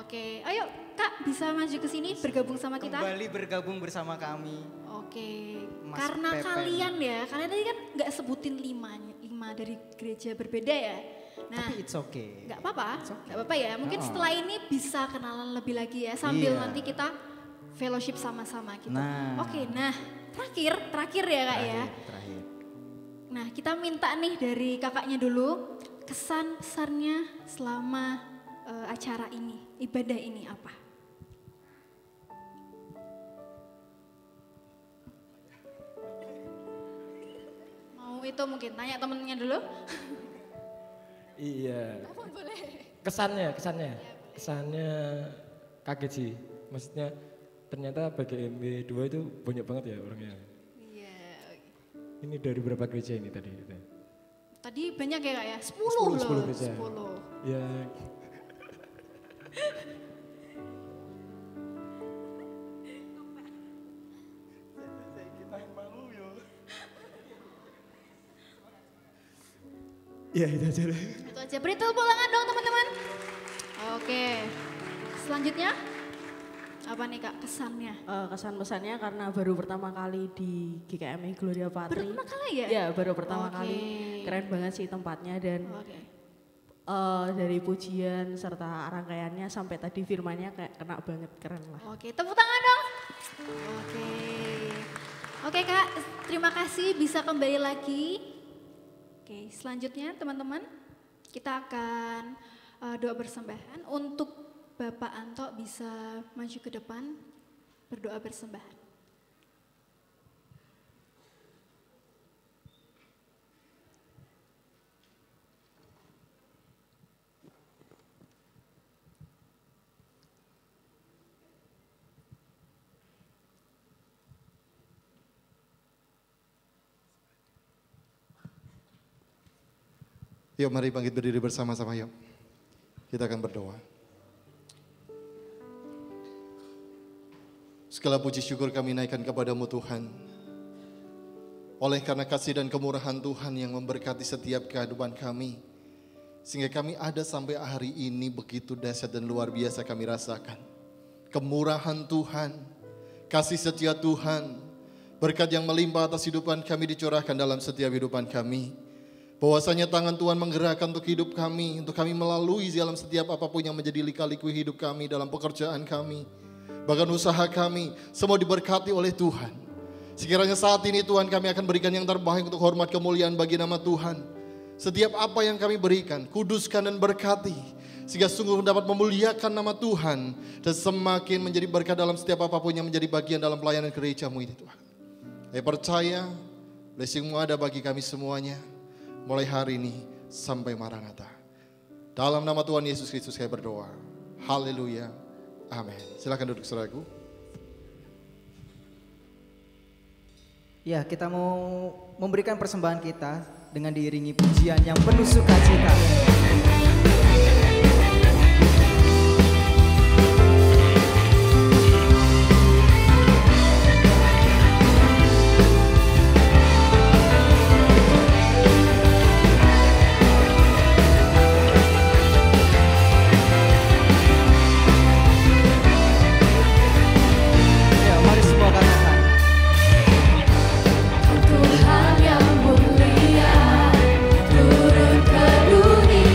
Oke, ayo Kak bisa maju ke sini bergabung sama kita. Kembali bergabung bersama kami. Oke, Mas karena Pepen. kalian tadi kan nggak sebutin lima dari gereja berbeda ya. Nah, Tapi it's okay. nggak apa-apa, It's okay. nggak apa-apa ya. Mungkin Oh. setelah ini bisa kenalan lebih lagi ya, sambil Iya. nanti kita fellowship sama-sama gitu. Nah. Oke, nah terakhir ya Kak ya. Terakhir. Nah kita minta nih dari kakaknya dulu, kesan besarnya selama acara ini, ibadah ini apa? Mau itu mungkin tanya temennya dulu. Iya. Boleh. Kesannya kaget sih. Maksudnya ternyata BGMB 2 itu banyak banget ya orangnya. Iya. Ini dari berapa gereja ini tadi? Tadi banyak ya Kak ya? 10 10 loh. gereja. 10. Ya. Ya itu aja deh. Itu aja, beri tepuk tangan dong teman-teman. Oke, selanjutnya apa nih Kak kesannya? Kesan pesannya karena baru pertama kali di GKMI Gloria Patri. Baru pertama kali ya? Iya, baru pertama Oke. kali. Keren banget sih tempatnya dan Oke. dari pujian serta rangkaiannya sampai tadi firmannya kayak kena banget, keren lah. Oke, tepuk tangan dong. Oke. Oke Kak, terima kasih bisa kembali lagi. Oke, selanjutnya teman-teman kita akan doa persembahan untuk Bapak Anto bisa maju ke depan berdoa persembahan. Yuk mari bangkit berdiri bersama-sama yuk. Kita akan berdoa. Segala puji syukur kami naikkan kepadamu Tuhan. Oleh karena kasih dan kemurahan Tuhan yang memberkati setiap kehidupan kami. Sehingga kami ada sampai hari ini begitu dahsyat dan luar biasa kami rasakan. Kemurahan Tuhan, kasih setia Tuhan, berkat yang melimpah atas hidupan kami dicurahkan dalam setiap hidupan kami. Bahwasanya tangan Tuhan menggerakkan untuk hidup kami, untuk kami melalui dalam setiap apapun yang menjadi lika-liku hidup kami, dalam pekerjaan kami, bahkan usaha kami, semua diberkati oleh Tuhan. Sekiranya saat ini Tuhan kami akan berikan yang terbaik untuk hormat kemuliaan bagi nama Tuhan. Setiap apa yang kami berikan, kuduskan dan berkati, sehingga sungguh dapat memuliakan nama Tuhan, dan semakin menjadi berkat dalam setiap apapun yang menjadi bagian dalam pelayanan gereja-Mu ini Tuhan. Saya percaya, blessing-Mu ada bagi kami semuanya. Mulai hari ini sampai Maranatha. Dalam nama Tuhan Yesus Kristus saya berdoa. Haleluya. Amin. Silakan duduk saudaraku. Ya, kita mau memberikan persembahan kita dengan diiringi pujian yang penuh sukacita. Ya, mari semua katakan. Tuhan yang mulia turun ke dunia.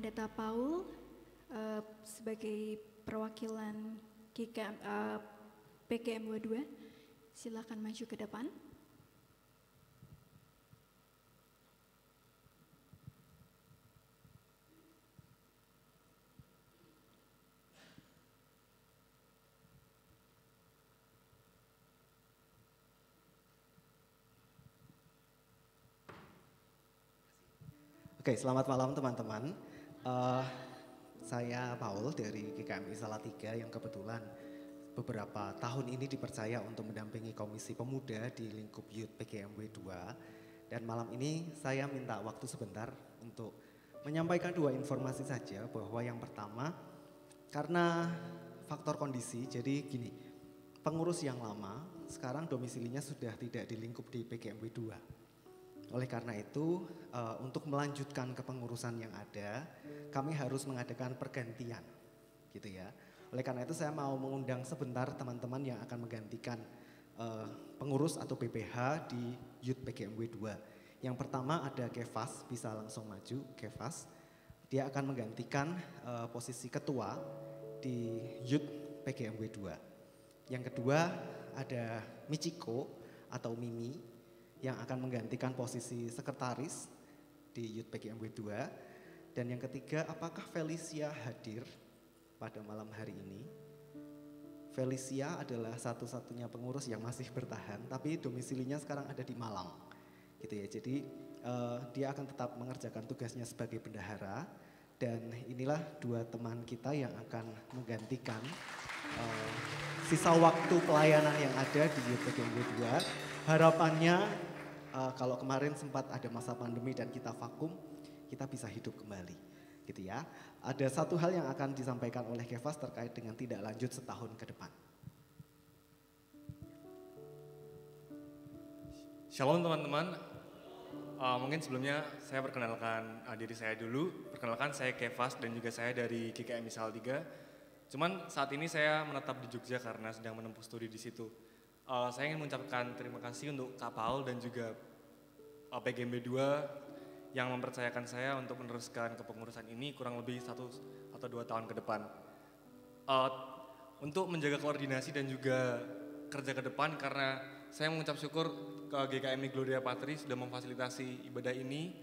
Pendeta Paul sebagai perwakilan PGM 22, silakan maju ke depan. Oke, selamat malam teman-teman. Saya Paul dari GKMI Salatiga yang kebetulan beberapa tahun ini dipercaya untuk mendampingi Komisi Pemuda di lingkup Youth PGMW 2. Dan malam ini saya minta waktu sebentar untuk menyampaikan 2 informasi saja, bahwa yang pertama karena faktor kondisi, jadi gini, pengurus yang lama sekarang domisilinya sudah tidak di lingkup di PGMW 2. Oleh karena itu, untuk melanjutkan kepengurusan yang ada, kami harus mengadakan pergantian, gitu ya. Oleh karena itu saya mau mengundang sebentar teman-teman yang akan menggantikan pengurus atau PPH di Youth PGMW 2. Yang pertama ada Kefas, bisa langsung maju Kefas. Dia akan menggantikan posisi ketua di Youth PGMW 2. Yang kedua ada Michiko atau Mimi, yang akan menggantikan posisi sekretaris di Youth PGMW 2. Dan yang ketiga, apakah Felicia hadir pada malam hari ini? Felicia adalah satu-satunya pengurus yang masih bertahan, tapi domisilinya sekarang ada di Malang, gitu ya. Jadi dia akan tetap mengerjakan tugasnya sebagai bendahara. Dan inilah 2 teman kita yang akan menggantikan sisa waktu pelayanan yang ada di Youth PGMW 2. Harapannya kalau kemarin sempat ada masa pandemi dan kita vakum, kita bisa hidup kembali, gitu ya. Ada satu hal yang akan disampaikan oleh Kefas terkait dengan tidak lanjut setahun ke depan. Shalom teman-teman. Mungkin sebelumnya saya perkenalkan diri saya dulu. Perkenalkan, saya Kefas dan juga saya dari GKMI Salatiga. Cuman saat ini saya menetap di Jogja karena sedang menempuh studi di situ. Saya ingin mengucapkan terima kasih untuk Kak Paul dan juga PGMB 2 yang mempercayakan saya untuk meneruskan kepengurusan ini kurang lebih 1 atau 2 tahun ke depan. Untuk menjaga koordinasi dan juga kerja ke depan, karena saya mengucap syukur ke GKMI Gloria Patri sudah memfasilitasi ibadah ini.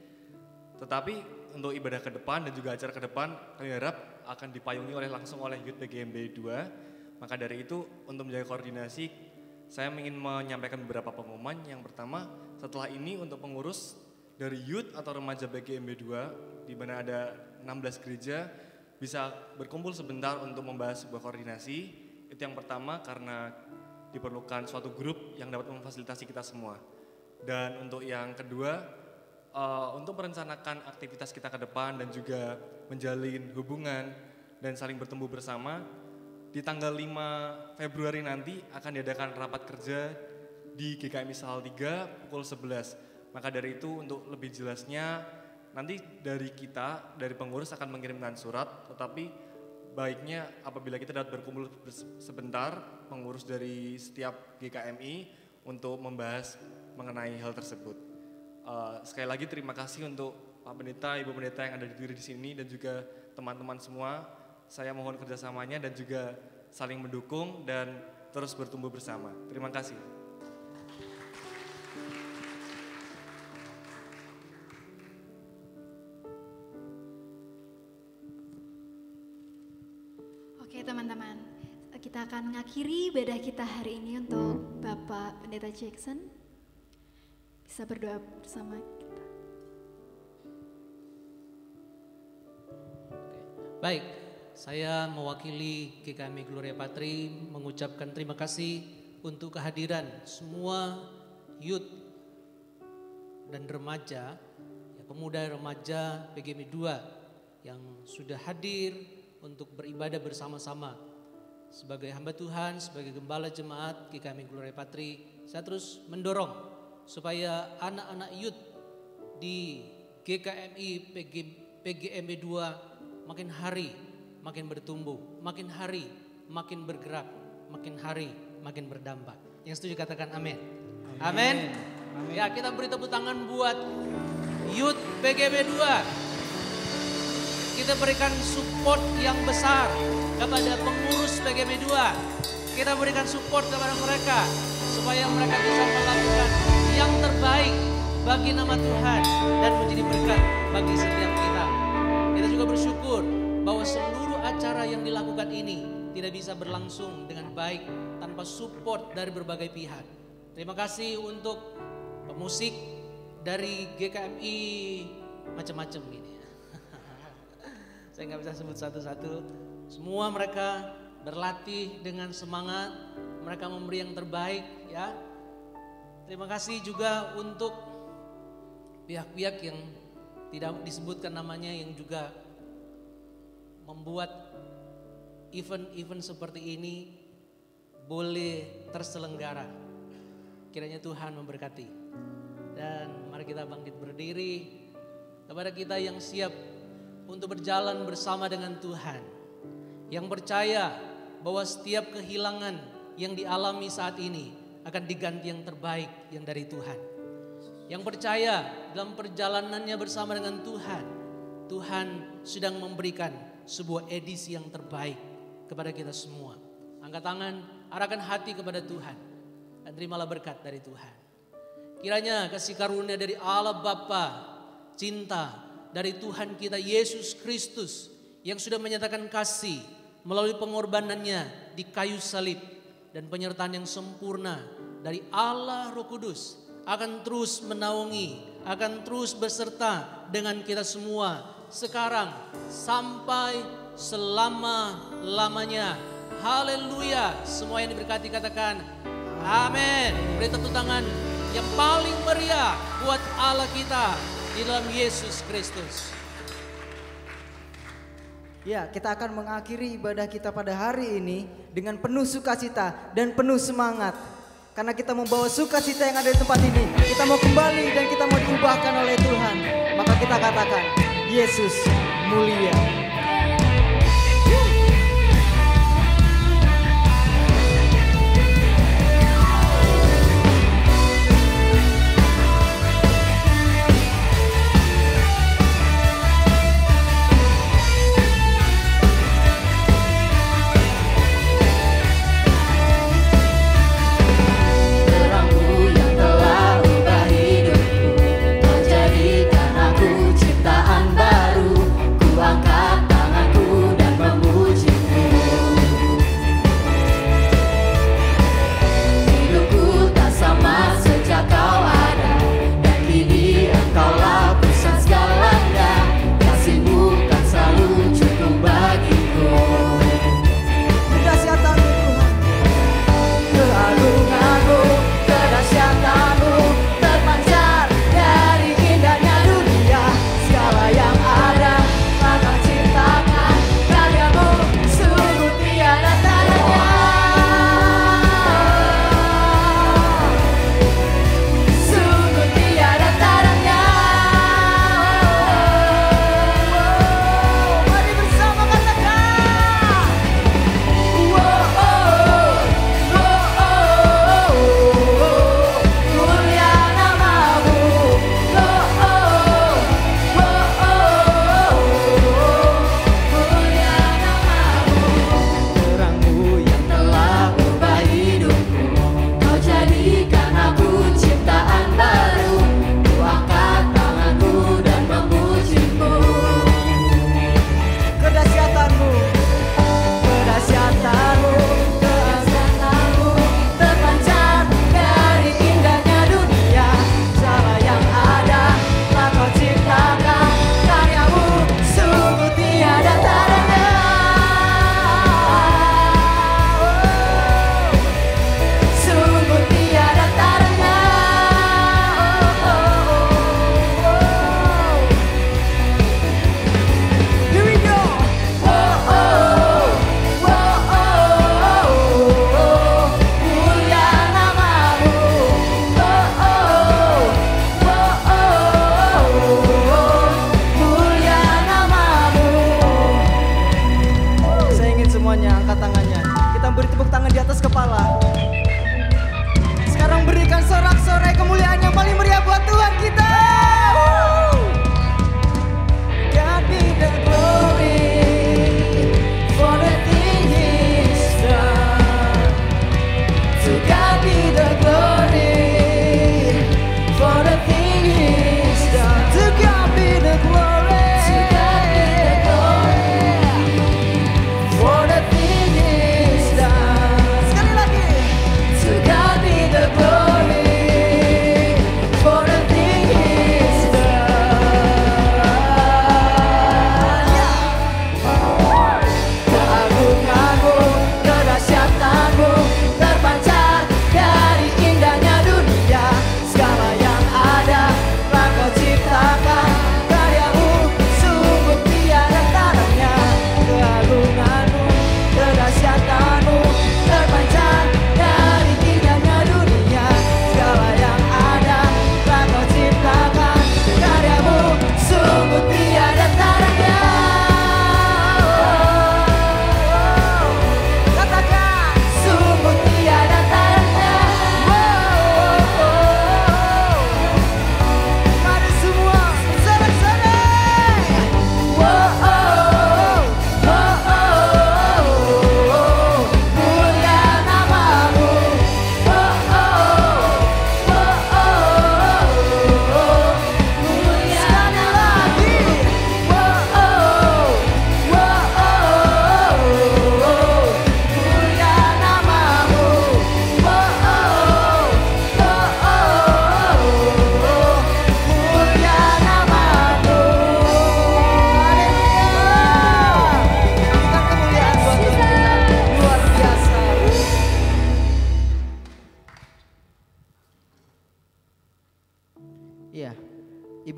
Tetapi untuk ibadah ke depan dan juga acara ke depan kami harap akan dipayungi langsung oleh Youth PGMB 2. Maka dari itu untuk menjaga koordinasi, saya ingin menyampaikan beberapa pengumuman. Yang pertama, setelah ini untuk pengurus dari Youth atau Remaja PGMB 2, di mana ada 16 gereja, bisa berkumpul sebentar untuk membahas sebuah koordinasi. Itu yang pertama, karena diperlukan suatu grup yang dapat memfasilitasi kita semua. Dan untuk yang kedua, untuk merencanakan aktivitas kita ke depan dan juga menjalin hubungan dan saling bertumbuh bersama, di tanggal 5 Februari nanti akan diadakan rapat kerja di GKMI Salatiga pukul 11. Maka dari itu untuk lebih jelasnya nanti dari kita, dari pengurus akan mengirimkan surat, tetapi baiknya apabila kita dapat berkumpul sebentar, pengurus dari setiap GKMI untuk membahas mengenai hal tersebut. Sekali lagi terima kasih untuk Pak Pendeta, Ibu Pendeta yang ada di sini dan juga teman-teman semua. Saya mohon kerjasamanya dan juga saling mendukung dan terus bertumbuh bersama. Terima kasih. Oke teman-teman, kita akan mengakhiri ibadah kita hari ini untuk Bapak Pendeta Jackson. Bisa berdoa bersama kita. Baik, saya mewakili GKMI Gloria Patri mengucapkan terima kasih untuk kehadiran semua youth dan remaja, ya, pemuda remaja PGMI 2 yang sudah hadir untuk beribadah bersama-sama. Sebagai hamba Tuhan, sebagai gembala jemaat GKMI Gloria Patri, saya terus mendorong supaya anak-anak youth di GKMI PGMB 2 makin hari makin bertumbuh, makin hari makin bergerak, makin hari makin berdampak. Yang setuju katakan amin. Amin. Ya, kita beri tepuk tangan buat Youth PGB 2. kita berikan support yang besar kepada pengurus PGMB 2. Kita berikan support kepada mereka supaya mereka bisa melakukan yang terbaik bagi nama Tuhan dan menjadi berkat bagi setiap kita. Kita juga bersyukur bahwa seluruh acara yang dilakukan ini tidak bisa berlangsung dengan baik tanpa support dari berbagai pihak. Terima kasih untuk pemusik dari GKMI macam-macam ini. Saya nggak bisa sebut satu-satu. Semua mereka berlatih dengan semangat, mereka memberi yang terbaik ya. Terima kasih juga untuk pihak-pihak yang tidak disebutkan namanya yang juga membuat event-event seperti ini boleh terselenggara. Kiranya Tuhan memberkati. Dan mari kita bangkit berdiri kepada kita yang siap untuk berjalan bersama dengan Tuhan. Yang percaya bahwa setiap kehilangan yang dialami saat ini akan diganti yang terbaik yang dari Tuhan. Yang percaya dalam perjalanannya bersama dengan Tuhan, Tuhan sedang memberikan sebuah edisi yang terbaik kepada kita semua. Angkat tangan, arahkan hati kepada Tuhan dan terimalah berkat dari Tuhan. Kiranya kasih karunia dari Allah Bapa, cinta dari Tuhan kita Yesus Kristus yang sudah menyatakan kasih melalui pengorbanannya di kayu salib dan penyertaan yang sempurna dari Allah Roh Kudus akan terus menaungi, akan terus beserta dengan kita semua sekarang sampai selama-lamanya. Haleluya. Semua yang diberkati katakan amin. Beri tepuk tangan yang paling meriah buat Allah kita di dalam Yesus Kristus. Ya, kita akan mengakhiri ibadah kita pada hari ini dengan penuh sukacita dan penuh semangat. Karena kita membawa sukacita yang ada di tempat ini. Kita mau kembali dan kita mau diubahkan oleh Tuhan. Maka kita katakan, Yesus mulia. God be the glory.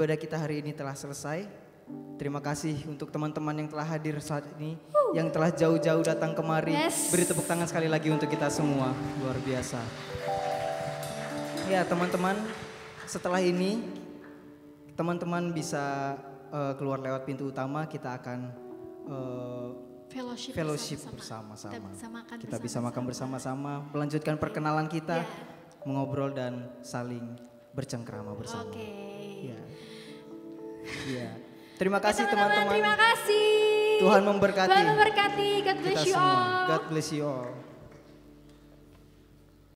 ibadah kita hari ini telah selesai. Terima kasih untuk teman-teman yang telah hadir saat ini, yang telah jauh-jauh datang kemari. Beri tepuk tangan sekali lagi untuk kita semua, luar biasa. Ya teman-teman, setelah ini teman-teman bisa keluar lewat pintu utama, kita akan fellowship bersama-sama. Kita bisa makan bersama-sama, melanjutkan perkenalan kita, mengobrol dan saling bercengkrama bersama. Ya. Terima kasih teman-teman. Terima kasih. Tuhan memberkati. Tuhan memberkati. God bless you all. God bless you all.